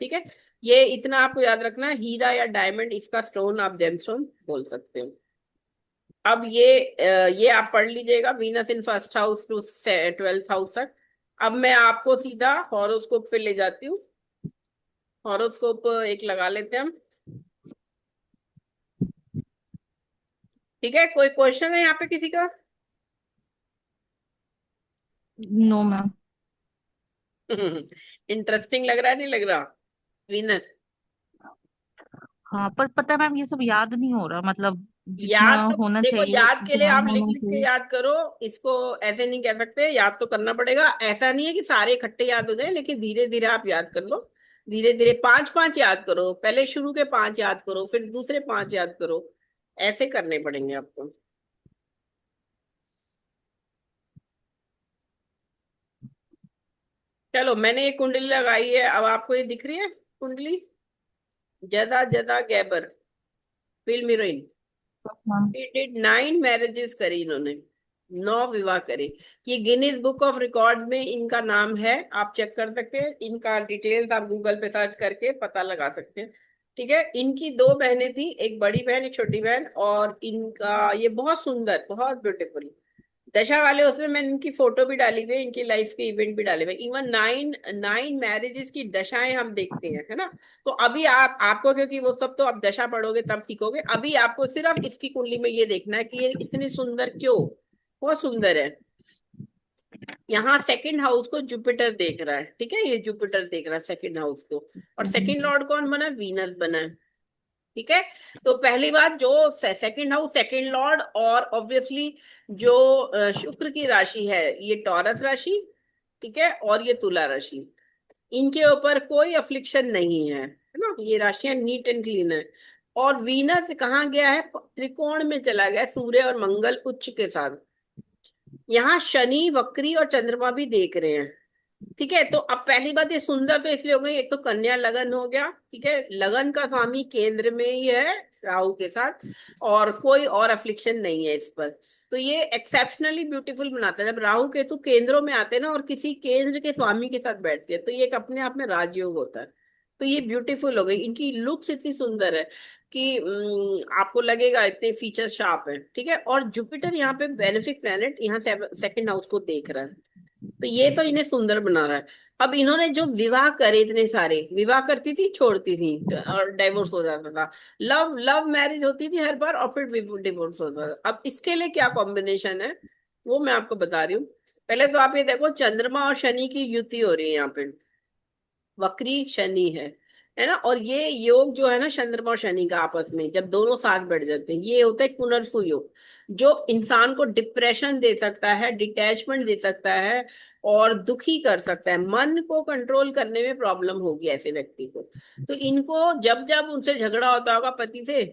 Speaker 1: ठीक है, ये इतना आपको याद रखना है। हीरा या डायमंड इसका स्टोन आप जेमस्टोन बोल सकते हो। अब ये आप पढ़ लीजिएगा, Venus in first house to 12th house तक। अब मैं आपको सीधा हॉरोस्कोप पे ले जाती हूँ। हॉरोस्कोप एक लगा लेते हैं हम। ठीक है, कोई क्वेश्चन है यहाँ पे किसी का?
Speaker 2: No ma'am.
Speaker 1: इंटरेस्टिंग लग रहा है, नहीं लग रहा? वीनस
Speaker 2: हाँ, पर पता है मैम, ये सब याद नहीं हो रहा, मतलब जितना
Speaker 1: याद तो,
Speaker 2: होना
Speaker 1: देखो
Speaker 2: चाहिए,
Speaker 1: याद के लिए
Speaker 2: ध्यान
Speaker 1: आप लिख
Speaker 2: होना
Speaker 1: लिख के
Speaker 2: चाहिए।
Speaker 1: याद करो इसको। ऐसे नहीं कह सकते, याद तो करना पड़ेगा। ऐसा नहीं है कि सारे इकट्ठे याद हो जाए, लेकिन धीरे धीरे आप याद कर लो। धीरे धीरे पांच पांच याद करो, पहले शुरू के 5 याद करो, फिर दूसरे 5 याद करो। ऐसे करने पड़ेंगे आपको। चलो, मैंने ये कुंडली लगाई है, अब आपको ये दिख रही है कुंडली, जदा जदा गैबर, film heroine.
Speaker 2: Ma'am.
Speaker 1: He did 9 marriages करी इन्होंने, 9 विवाह करे। ये गिनीज बुक ऑफ रिकॉर्ड में इनका नाम है, आप चेक कर सकते हैं, इनका डिटेल्स आप गूगल पे सर्च करके पता लगा सकते हैं। ठीक है, इनकी 2 बहनें थी, एक बड़ी बहन एक छोटी बहन, और इनका ये बहुत सुंदर, बहुत ब्यूटीफुल दशा वाले, उसमें मैंने इनकी फोटो भी डाली हुई है, इनकी लाइफ के इवेंट भी डाले हुए। इवन 9 मैरिजेस की दशाएं हम देखते हैं, है ना। तो अभी आपको, क्योंकि वो सब तो आप दशा पढ़ोगे तब सीखोगे, अभी आपको सिर्फ इसकी कुंडली में ये देखना है कि ये इतनी सुंदर क्यों, बहुत सुंदर है। यहाँ सेकंड हाउस को जुपिटर देख रहा है, ठीक है, ये जुपिटर देख रहा है सेकंड हाउस को। और सेकंड लॉर्ड कौन बना, वीनस बना है। ठीक है, तो पहली बात, जो सेकंड हाउस, सेकंड लॉर्ड, और ऑब्वियसली जो शुक्र की राशि है ये टॉरस राशि, ठीक है, और ये तुला राशि, इनके ऊपर कोई अफ्लिक्शन नहीं है ना, ये राशियां नीट एंड क्लीन है। और वीनस कहाँ गया है, त्रिकोण में चला गया, सूर्य और मंगल उच्च के साथ। यहाँ शनि वक्री और चंद्रमा भी देख रहे हैं। ठीक है, तो अब पहली बात, ये सुंदर तो इसलिए हो गई, एक तो कन्या लगन हो गया, ठीक है, लगन का स्वामी केंद्र में ही है राहु के साथ, और कोई और अफ्लिक्शन नहीं है इस पर। तो ये एक्सेप्शनली ब्यूटीफुल बनाता है जब राहु केतु केंद्रों में आते हैं ना, और किसी केंद्र के स्वामी के साथ बैठते हैं, तो ये एक अपने आप में राजयोग होता है। तो ये ब्यूटीफुल हो गई, इनकी लुक्स इतनी सुंदर है कि आपको लगेगा इतने फीचर्स शार्प है। ठीक है, और जुपिटर यहाँ पे बेनिफिक प्लेनेट यहाँ सेकंड हाउस को देख रहा है, तो ये तो इन्हें सुंदर बना रहा है। अब इन्होंने जो विवाह करे, इतने सारे विवाह करती थी, छोड़ती थी, और डाइवोर्स हो जाता था। लव लव मैरिज होती थी हर बार, और फिर डिवोर्स होता था। अब इसके लिए क्या कॉम्बिनेशन है वो मैं आपको बता रही हूँ। पहले तो आप ये देखो, चंद्रमा और शनि की युति हो रही है यहाँ पे, वक्री शनि है ना। और ये योग जो है ना चंद्रमा और शनि का आपस में जब दोनों साथ बैठ जाते हैं, ये होता है पुनर्सु योग, जो इंसान को डिप्रेशन दे सकता है, डिटैचमेंट दे सकता है, और दुखी कर सकता है। मन को कंट्रोल करने में प्रॉब्लम होगी ऐसे व्यक्ति को। तो इनको जब जब उनसे झगड़ा होता होगा पति से,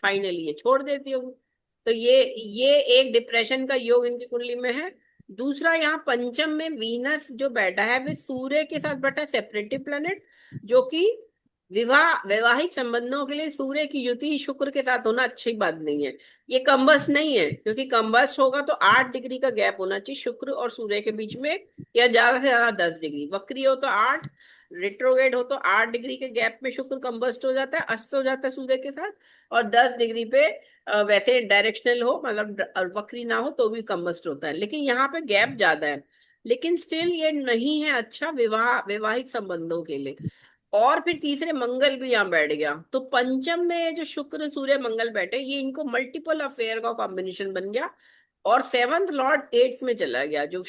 Speaker 1: फाइनली ये छोड़ देती होगी। तो ये एक डिप्रेशन का योग इनकी कुंडली में है। दूसरा, यहाँ पंचम में वीनस जो बैठा है वे सूर्य के साथ बैठा है, सेपरेटिव प्लेनेट, जो कि विवाह वैवाहिक संबंधों के लिए सूर्य की युति शुक्र के साथ होना अच्छी बात नहीं है। ये कम्बस्ट नहीं है, क्योंकि कम्बस्ट होगा तो 8 डिग्री का गैप होना चाहिए शुक्र और सूर्य के बीच में, या ज्यादा से ज्यादा 10 डिग्री। वक्री हो तो 8, रिट्रोगेट हो तो 8 डिग्री के गैप में शुक्र कम्बस्ट हो जाता है, अस्त हो जाता है सूर्य के साथ। और 10 डिग्री पे वैसे डायरेक्शनल हो, मतलब वक्री ना हो तो भी कम्बस्ट होता है, लेकिन यहाँ पे गैप ज्यादा है। लेकिन स्टिल ये नहीं है अच्छा विवाह वैवाहिक संबंधों के लिए। और फिर तीसरे मंगल भी यहाँ बैठ गया, तो पंचम में जो शुक्र सूर्य मंगल बैठे, ये इनको मल्टीपल अफेयर का कॉम्बिनेशन बन गया। और सेवंथ लॉर्ड एट्थ में चला गया, जो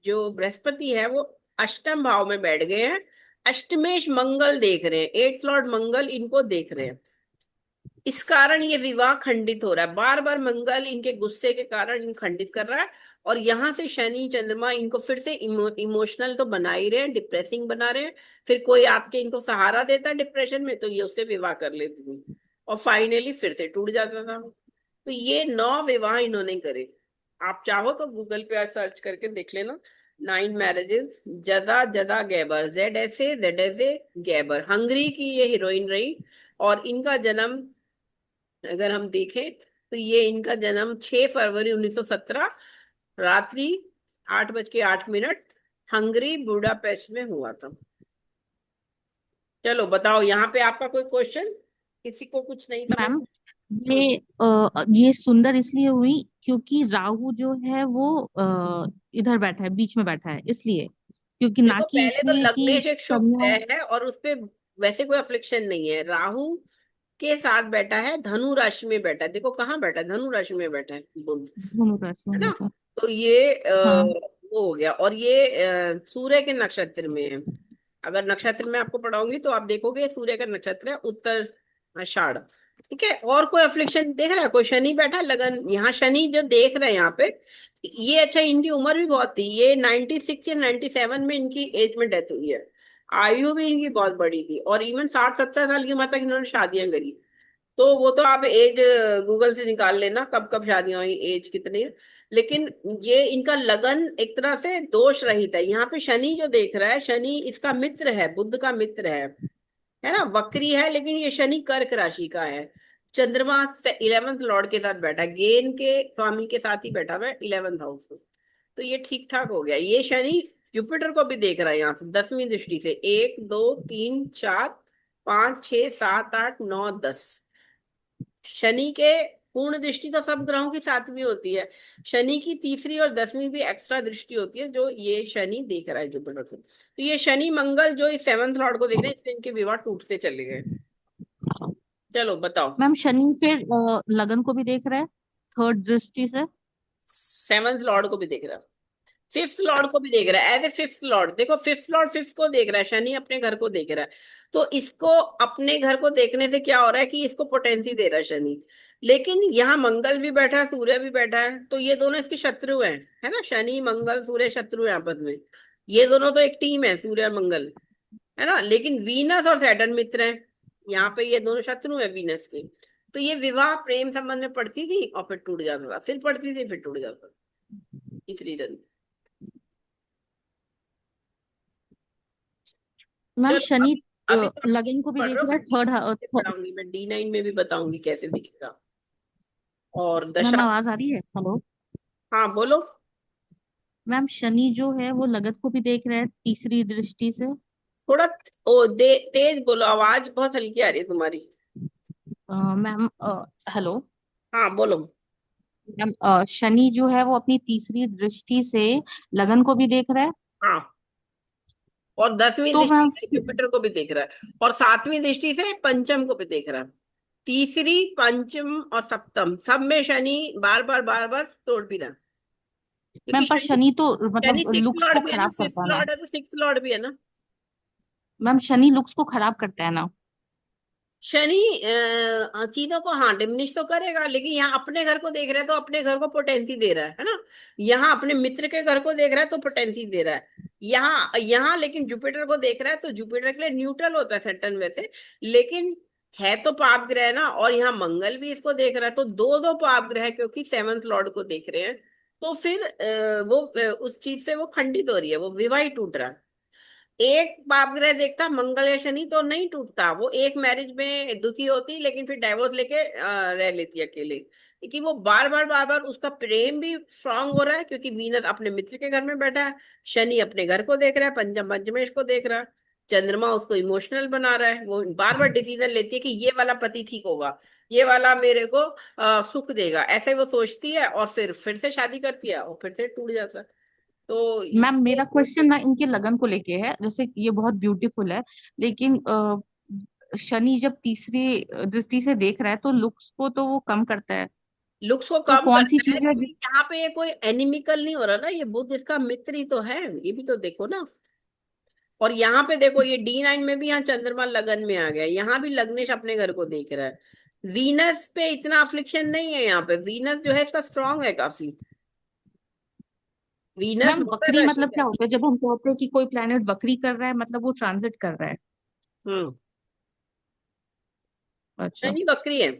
Speaker 1: जो बृहस्पति है वो अष्टम भाव में बैठ गए हैं। अष्टमेश मंगल देख रहे हैं, एट्थ लॉर्ड मंगल इनको देख रहे हैं। इस कारण ये विवाह खंडित हो रहा है, बार बार मंगल इनके गुस्से के कारण इन खंडित कर रहा है। और यहाँ से शनि चंद्रमा इनको फिर से इमोशनल तो बना ही रहे हैं, डिप्रेसिंग बना रहे हैं। फिर कोई आपके इनको सहारा देता है डिप्रेशन में तो ये उससे विवाह कर लेती थी, और फाइनली फिर से टूट जाता था। तो ये 9 विवाह इन्होंने करे। आप चाहो तो गूगल पे सर्च करके देख लेना, 9 मैरिजेस। जदा जदा गैबर, ZSA गैबर, हंगरी की ये हीरोइन रही। और इनका जन्म अगर हम देखें तो ये इनका जन्म 6 फरवरी 1917 रात्रि 8:08 हंगरी बुडापेस्ट में हुआ था। चलो बताओ, यहाँ पे आपका कोई क्वेश्चन, किसी को कुछ नहीं समझ?
Speaker 2: मैम ये सुंदर इसलिए हुई क्योंकि राहु जो है वो इधर बैठा है, बीच में बैठा है, इसलिए। क्योंकि ना
Speaker 1: देखो
Speaker 2: कि
Speaker 1: पहले तो
Speaker 2: इसलिए कि
Speaker 1: लग्नेश एक शुभ
Speaker 2: कन्या।
Speaker 1: ग्रह है और उसपे वैसे कोई अफ्लिक्शन नहीं है। राहु के साथ बैठा है, धनु राशि में बैठा है। देखो कहाँ बैठा है, धनु राशि में बैठा है बुध,
Speaker 2: धनु राशि
Speaker 1: है
Speaker 2: में
Speaker 1: ना।
Speaker 2: बैठा है।
Speaker 1: तो ये
Speaker 2: हाँ।
Speaker 1: वो हो गया। और ये सूर्य के नक्षत्र में है। अगर नक्षत्र में आपको पढ़ाऊंगी तो आप देखोगे सूर्य का नक्षत्र है उत्तर आषाढ़। ठीक है, और कोई अफ्लिक्शन देख रहा है? कोई शनि बैठा है लगन, यहाँ शनि जो देख रहे हैं यहाँ पे, ये अच्छा इनकी उम्र भी बहुत थी, ये 96 या 97 में इनकी एज में डेथ हुई है। आयु भी इनकी बहुत बड़ी थी, और इवन 60-70 साल की उम्र तक इन्होंने शादियां करी। तो वो तो आप एज गूगल से निकाल लेना कब कब शादियां हुई, एज कितनी है। लेकिन ये इनका लगन एक तरह से दोष रहित है। यहाँ पे शनि जो देख रहा है, शनि इसका मित्र है, बुध का मित्र है ना। वक्री है लेकिन ये शनि कर्क राशि का है। चंद्रमा 11th लॉर्ड के साथ बैठा है, गेन के स्वामी के साथ ही बैठा हुआ है 11th हाउस में। तो ये ठीक ठाक हो गया। ये शनि जुपिटर को भी देख रहा है यहाँ से 10वीं दृष्टि से, 1 2 3 4 5 6 7 8 9 10। शनि के पूर्ण दृष्टि तो सब ग्रहों की 7वीं होती है, शनि की तीसरी और 10वीं भी एक्स्ट्रा दृष्टि होती है, जो ये शनि देख रहा है जुपिटर को। तो ये शनि मंगल जो इस 7th लॉर्ड को देख रहे हैं, इसलिए इनके विवाह टूटते चले गए। चलो बताओ।
Speaker 2: मैम शनि फिर लगन को भी देख रहा है थर्ड दृष्टि से।
Speaker 1: 7th लॉर्ड को भी देख रहा है, फिफ्थ लॉर्ड को भी देख रहा है, एज ए फिफ्थ लॉर्ड। देखो फिफ्थ लॉर्ड फिफ्थ को देख रहा है, शनि अपने घर को देख रहा है। तो इसको अपने घर को देखने से क्या हो रहा है कि इसको पोटेंसी दे रहा है शनि। लेकिन यहाँ मंगल भी बैठा है, सूर्य भी बैठा है, तो ये दोनों इसके शत्रु हैं, है ना। शनि मंगल सूर्य शत्रु है आपस में। ये दोनों तो एक टीम है, सूर्य और मंगल, है ना। लेकिन वीनस और सैटर्न मित्र हैं, यहाँ पे ये दोनों शत्रु हैं वीनस के। तो ये विवाह प्रेम संबंध में पड़ती थी और फिर टूट जाता था, फिर पड़ती थी फिर टूट जाता था। इस रीजन।
Speaker 2: मैम
Speaker 1: चलो
Speaker 2: शनि
Speaker 1: अभी तो आप
Speaker 2: लगन को भी
Speaker 1: पढ़
Speaker 2: देख
Speaker 1: रहे हो,
Speaker 2: रहा
Speaker 1: फिर
Speaker 2: है थर्ड।
Speaker 1: D9 में पढ़ाऊंगी मैं, D9 में भी बताऊंगी कैसे दिखेगा। और
Speaker 2: मैम
Speaker 1: दशा।
Speaker 2: आवाज आ रही है? हेलो।
Speaker 1: हाँ बोलो।
Speaker 2: मैम शनि जो है वो लगत को भी देख रहा है तीसरी दृष्टि से।
Speaker 1: थोड़ा तेज बोलो, आवाज बहुत हल्की आ रही है तुम्हारी।
Speaker 2: Ma'am hello.
Speaker 1: हाँ बोलो।
Speaker 2: मैम शनि जो है वो अपनी तीसरी दृष्टि से लगन को भी देख रहा है।
Speaker 1: हाँ, और 10वीं
Speaker 2: तो
Speaker 1: दृष्टि
Speaker 2: मैम
Speaker 1: से जुपिटर को भी देख रहा है, और 7वीं दृष्टि से पंचम को भी देख रहा है। तीसरी पंचम और सप्तम सब में शनि बार बार तोड़ भी रहा है। क्योंकि
Speaker 2: मैम पर
Speaker 1: शनि,
Speaker 2: शनि तो
Speaker 1: शनि
Speaker 2: मतलब
Speaker 1: सिक्स
Speaker 2: लुक्स को
Speaker 1: लॉर्ड भी है ना,
Speaker 2: खराब
Speaker 1: फिफ्थ
Speaker 2: करता है ना।
Speaker 1: लॉर्ड है तो सिक्स लॉर्ड भी है ना।
Speaker 2: मैम शनि लुक्स को खराब करता है ना।
Speaker 1: शनि चीजों को हाँ डिमिनिश तो करेगा, लेकिन यहाँ अपने घर को देख रहा है तो अपने घर को पोटेंसी दे रहा है ना। यहाँ अपने मित्र के घर को देख रहा है तो पोटेंसी दे रहा है। यहाँ यहाँ लेकिन जुपिटर को देख रहा है तो जुपिटर के लिए न्यूट्रल होता है सैटर्न वैसे, लेकिन है तो पाप ग्रह ना। और यहाँ मंगल भी इसको देख रहा है, तो दो दो पाप ग्रह क्योंकि 7th लॉर्ड को देख रहे हैं। तो फिर वो उस चीज से वो खंडित हो रही है, वो विवाह ही टूट रहा है। एक पाप ग्रह देखता मंगल या शनि तो नहीं टूटता, वो एक मैरिज में दुखी होती लेकिन फिर डाइवोर्स लेके रह लेती है अकेले। क्योंकि वो बार बार उसका प्रेम भी स्ट्रांग हो रहा है, क्योंकि वीनस अपने मित्र के घर में बैठा है, शनि अपने घर को देख रहा है, पंचम पंचमेश को देख रहा है, चंद्रमा उसको इमोशनल बना रहा है, वो बार बार डिसीजन लेती है कि ये वाला पति ठीक होगा, ये वाला मेरे को सुख देगा, ऐसे वो सोचती है और फिर से शादी करती है और फिर से टूट जाता है। तो
Speaker 2: मैम
Speaker 1: ये
Speaker 2: मेरा क्वेश्चन ना इनके लगन को लेके है, जैसे ये बहुत ब्यूटीफुल है, लेकिन शनि जब तीसरी दृष्टि से देख रहा है तो लुक्स को तो वो कम करता है।
Speaker 1: लुक्स को
Speaker 2: तो
Speaker 1: कम
Speaker 2: कौन सी
Speaker 1: करता है,
Speaker 2: चीज है
Speaker 1: लेकिन यहाँ पे ये कोई एनिमिकल नहीं हो रहा ना, ये बुध इसका मित्र ही तो है, ये भी तो देखो ना। और यहाँ पे देखो ये D9 में भी यहाँ चंद्रमा लगन में आ गया, यहाँ भी लग्नेश अपने घर को देख रहा है। वीनस पे इतना अफ्लिक्शन नहीं है, यहाँ पे वीनस जो है इसका स्ट्रांग है काफी। वीनस
Speaker 2: मैम
Speaker 1: मकर
Speaker 2: वक्री
Speaker 1: राशि
Speaker 2: मतलब
Speaker 1: का
Speaker 2: क्या
Speaker 1: है।
Speaker 2: होता है? जब हम कहते हैं कि कोई प्लेनेट वक्री कर रहा है मतलब वो ट्रांजिट कर रहा है।
Speaker 1: हम्म।
Speaker 2: अच्छा।
Speaker 1: शनि बकरी है,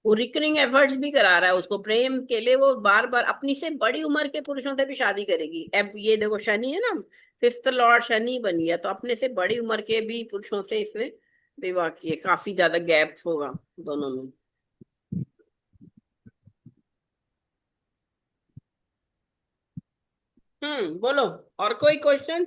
Speaker 1: वो रिकरिंग एफर्ट्स भी करा रहा है उसको प्रेम के लिए, वो बार बार अपनी से बड़ी उम्र के पुरुषों से भी शादी करेगी। अब ये देखो शनि है ना, फिफ्थ लॉर्ड शनि बन गया, तो अपने से बड़ी उम्र के भी पुरुषों से इसने विवाह किए, काफी ज्यादा गैप होगा दोनों में। बोलो, और कोई क्वेश्चन?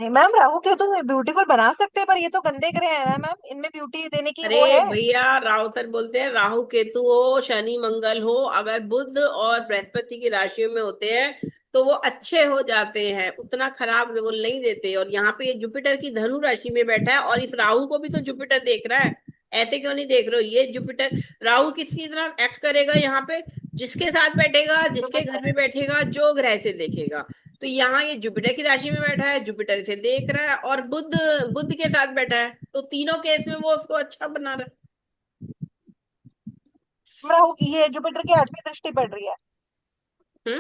Speaker 3: नहीं मैम, राहु केतु तो ब्यूटीफुल बना सकते हैं, पर ये तो गंदे ग्रह है ना मैम, इनमें ब्यूटी देने की वो
Speaker 1: अरे
Speaker 3: है।
Speaker 1: भैया, राहु सर बोलते हैं राहु केतु हो शनि मंगल हो, अगर बुध और बृहस्पति की राशियों में होते हैं तो वो अच्छे हो जाते हैं, उतना खराब रोल नहीं देते। और यहाँ पे ये जुपिटर की धनु राशि में बैठा है, और इस राहु को भी तो जुपिटर देख रहा है, ऐसे क्यों नहीं देख रहे हो? ये जुपिटर, राहु किसकी तरह एक्ट करेगा यहाँ पे? जिसके साथ बैठेगा, जिसके घर में बैठेगा, जो ग्रह से देखेगा। तो यहाँ ये जुपिटर की राशि में बैठा है, जुपिटर इसे देख रहा है, और बुध बुध के साथ बैठा है, तो तीनों केस में वो उसको अच्छा बना रहा
Speaker 3: राहु की ये जुपिटर की 8वीं दृष्टि पड़ रही है।
Speaker 1: है।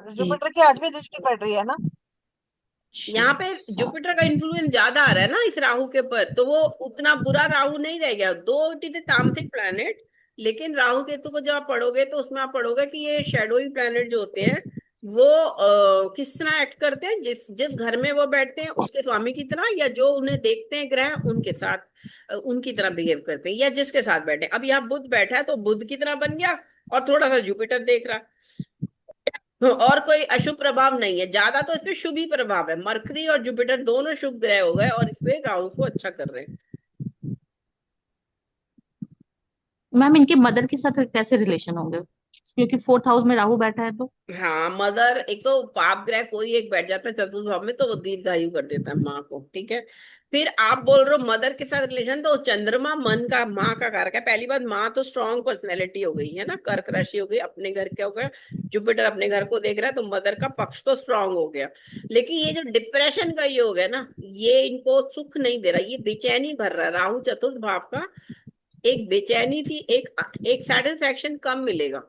Speaker 2: जी।
Speaker 3: जुपिटर की 8वीं दृष्टि पड़ रही है ना।
Speaker 1: यहाँ पे
Speaker 2: 6 7।
Speaker 1: जुपिटर का इन्फ्लुएंस ज्यादा आ रहा है ना इस राहु के पर, तो वो उतना बुरा राहु नहीं रह गया। दो थे तामसिक प्लैनेट, लेकिन राहु केतु को जब आप पढ़ोगे तो उसमें आप पढ़ोगे कि ये शेडोई प्लैनेट जो होते हैं वो किस तरह एक्ट करते हैं, जिस जिस घर में वो बैठते हैं उसके स्वामी की तरह, या जो उन्हें देखते हैं ग्रह उनके साथ उनकी तरह बिहेव करते हैं, या जिसके साथ बैठे। अब यहाँ बुध बैठा है तो बुध की तरह बन गया, और थोड़ा सा जुपिटर देख रहा। और कोई अशुभ प्रभाव नहीं है ज्यादा, तो इसमें शुभ ही प्रभाव है, मरकरी और जुपिटर दोनों शुभ ग्रह हो गए और इसमें राहु को अच्छा कर रहे हैं।
Speaker 2: मैम इनके मदर के साथ कैसे रिलेशन होंगे, क्योंकि 4th हाउस में राहु बैठा है तो।
Speaker 1: हाँ, मदर, एक तो पाप ग्रह कोई एक बैठ जाता है चतुर्थ भाव में तो वो दीर्घायु कर देता है माँ को, ठीक है। फिर आप बोल रहे हो मदर के साथ रिलेशन, तो चंद्रमा मन का, माँ का कारक है। पहली बात, माँ तो स्ट्रांग पर्सनैलिटी हो गई है ना, कर्क राशि हो गई, अपने घर के हो गया, जुपिटर अपने घर को देख रहा है, तो मदर का पक्ष तो स्ट्रांग हो गया। लेकिन ये जो डिप्रेशन का योग है ना, ये इनको सुख नहीं दे रहा, ये बेचैनी भर रहा है। राहु चतुर्थ भाव का, एक बेचैनी थी, एक एक सेटिस्फैक्शन कम मिलेगा।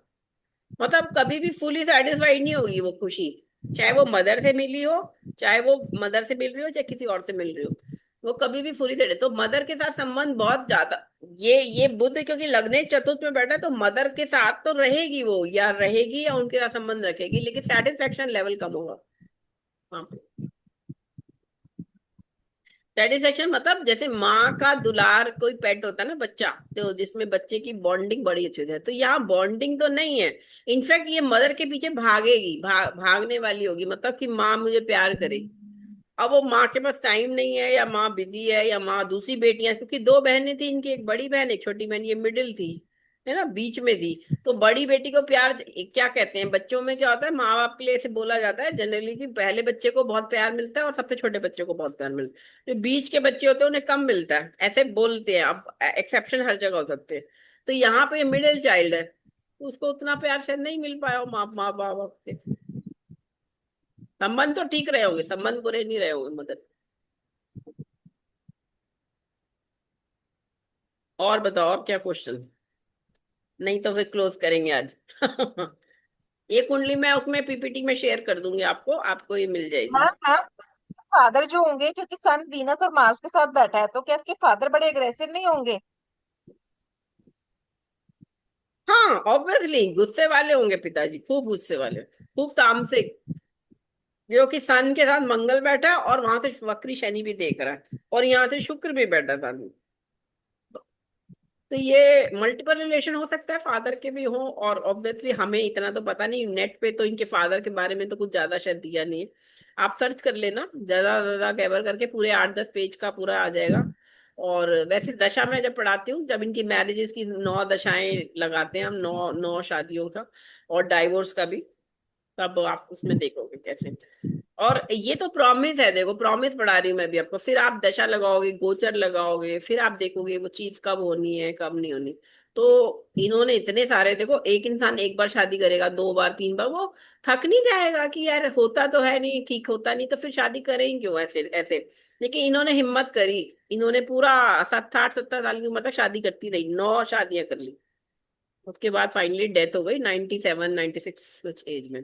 Speaker 1: मतलब कभी भी फुली सेटिस्फाइड नहीं होगी वो खुशी, चाहे वो मदर से मिली हो, चाहे वो मदर से मिल रही हो, चाहे किसी और से मिल रही हो, वो कभी भी फुली सेटिस्फाइड। तो मदर के साथ संबंध बहुत ज्यादा, ये बुध क्योंकि लग्ने चतुर्थ में बैठा है, तो मदर के साथ तो रहेगी वो, या रहेगी या उनके साथ संबंध रखेगी, लेकिन सेटिस्फेक्शन लेवल कम होगा वहां पे। सेटिस्फेक्शन मतलब जैसे माँ का दुलार, कोई पेट होता है ना बच्चा, तो जिसमें बच्चे की बॉन्डिंग बड़ी अच्छी होती है, तो यहाँ बॉन्डिंग तो नहीं है। इनफैक्ट ये मदर के पीछे भागेगी, भागने वाली होगी, मतलब कि माँ मुझे प्यार करे। अब वो माँ के पास टाइम नहीं है, या माँ बिजी है, या माँ दूसरी बेटियां, क्योंकि दो बहनें थी इनकी, एक बड़ी बहन एक छोटी बहन, ये मिडिल थी, है ना, बीच में थी। तो बड़ी बेटी को प्यार, क्या कहते हैं बच्चों में क्या होता है, माँ बाप के लिए ऐसे बोला जाता है जनरली कि पहले बच्चे को बहुत प्यार मिलता है और सबसे छोटे बच्चे को बहुत प्यार मिलता है, जो बीच के बच्चे होते हैं उन्हें कम मिलता है, ऐसे बोलते हैं। अब एक्सेप्शन हर जगह हो सकते हैं। तो यहाँ पे मिडिल चाइल्ड है, तो उसको उतना प्यार शायद नहीं मिल पाया हो माँ माँ बाप से। संबंध तो ठीक रहे होंगे, संबंध बुरे नहीं रहे होंगे मदर। और बताओ, और क्या क्वेश्चन? नहीं तो फिर क्लोज करेंगे आज। ये कुंडली मैं उसमें पीपीटी में शेयर कर दूंगी आपको, आपको ये मिल जाएगी।
Speaker 3: मैम मैम, फादर जो होंगे, क्योंकि सन वीनस और मार्स के साथ बैठा है, तो क्या इसके फादर बड़े अग्रेसिव नहीं होंगे?
Speaker 1: हाँ ऑब्वियसली गुस्से वाले होंगे पिताजी, खूब गुस्से वाले, खूब तामसिक। जो कि सन के साथ मंगल बैठा है और वहां से वक्री शनि भी देख रहा है, और यहाँ से शुक्र भी बैठा था। तो ये मल्टीपल रिलेशन हो सकता है, फादर के भी हो, और ऑब्वियसली हमें इतना तो पता नहीं, नेट पे तो इनके फादर के बारे में तो कुछ ज्यादा शायद दिया नहीं है। आप सर्च कर लेना ज्यादा ज्यादा कैबर करके, पूरे 8-10 पेज का पूरा आ जाएगा। और वैसे दशा मैं जब पढ़ाती हूँ, जब इनकी मैरिजेस की 9 दशाएं लगाते हैं हम, 9 9 शादियों का और डाइवोर्स का भी, तब आप उसमें देखोगे कैसे। और ये तो प्रॉमिस है, देखो प्रॉमिस पढ़ा रही हूँ मैं भी आपको, फिर आप दशा लगाओगे, गोचर लगाओगे, फिर आप देखोगे वो चीज कब होनी है कब नहीं होनी। तो इन्होंने इतने सारे, देखो एक इंसान एक बार शादी करेगा, 2 बार 3 बार, वो थक नहीं जाएगा कि यार होता तो है नहीं, ठीक होता नहीं, तो फिर शादी करें क्यों ऐसे ऐसे। लेकिन इन्होंने हिम्मत करी, इन्होंने पूरा 60 60 70 साल की उम्र तक शादी करती रही, 9 शादियां कर ली। उसके बाद फाइनली डेथ हो गई 97 96 कुछ एज में।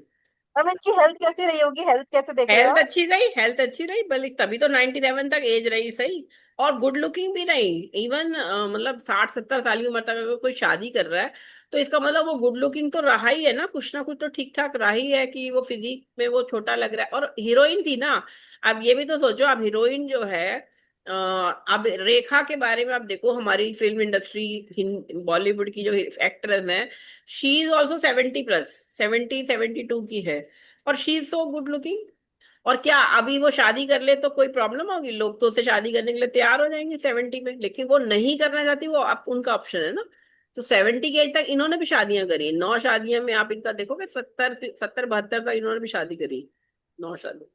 Speaker 3: अब इनकी हेल्थ कैसी रही होगी, हेल्थ कैसे देख रहे हो
Speaker 1: हेल्थ
Speaker 3: आप?
Speaker 1: अच्छी रही, हेल्थ अच्छी रही, बल्कि तभी तो 97 तक एज रही सही। और गुड लुकिंग भी रही। इवन मतलब 60 70 साल की उम्र तक अगर कोई शादी कर रहा है, तो इसका मतलब वो गुड लुकिंग तो रहा ही है ना, कुछ ना कुछ तो ठीक ठाक रहा ही है, कि वो फिजिक में वो छोटा लग रहा है, और हीरोइन थी ना। अब ये भी तो सोचो, अब हीरोइन जो है, अब रेखा के बारे में आप देखो, हमारी फिल्म इंडस्ट्री, बॉलीवुड की जो एक्ट्रेस है, शी इज ऑल्सो 70+, 70 72 की है, और she is so good looking. और क्या अभी वो शादी कर ले तो कोई प्रॉब्लम होगी? लोग तो उससे शादी करने के लिए तैयार हो जाएंगे 70 में, लेकिन वो नहीं करना चाहती, वो आप उनका ऑप्शन है ना। तो 70 की एज तक इन्होंने भी शादियां करी, 9 शादियां में आप इनका देखोगे, 70 70 72 तक इन्होंने भी शादी करी, 9 शादी।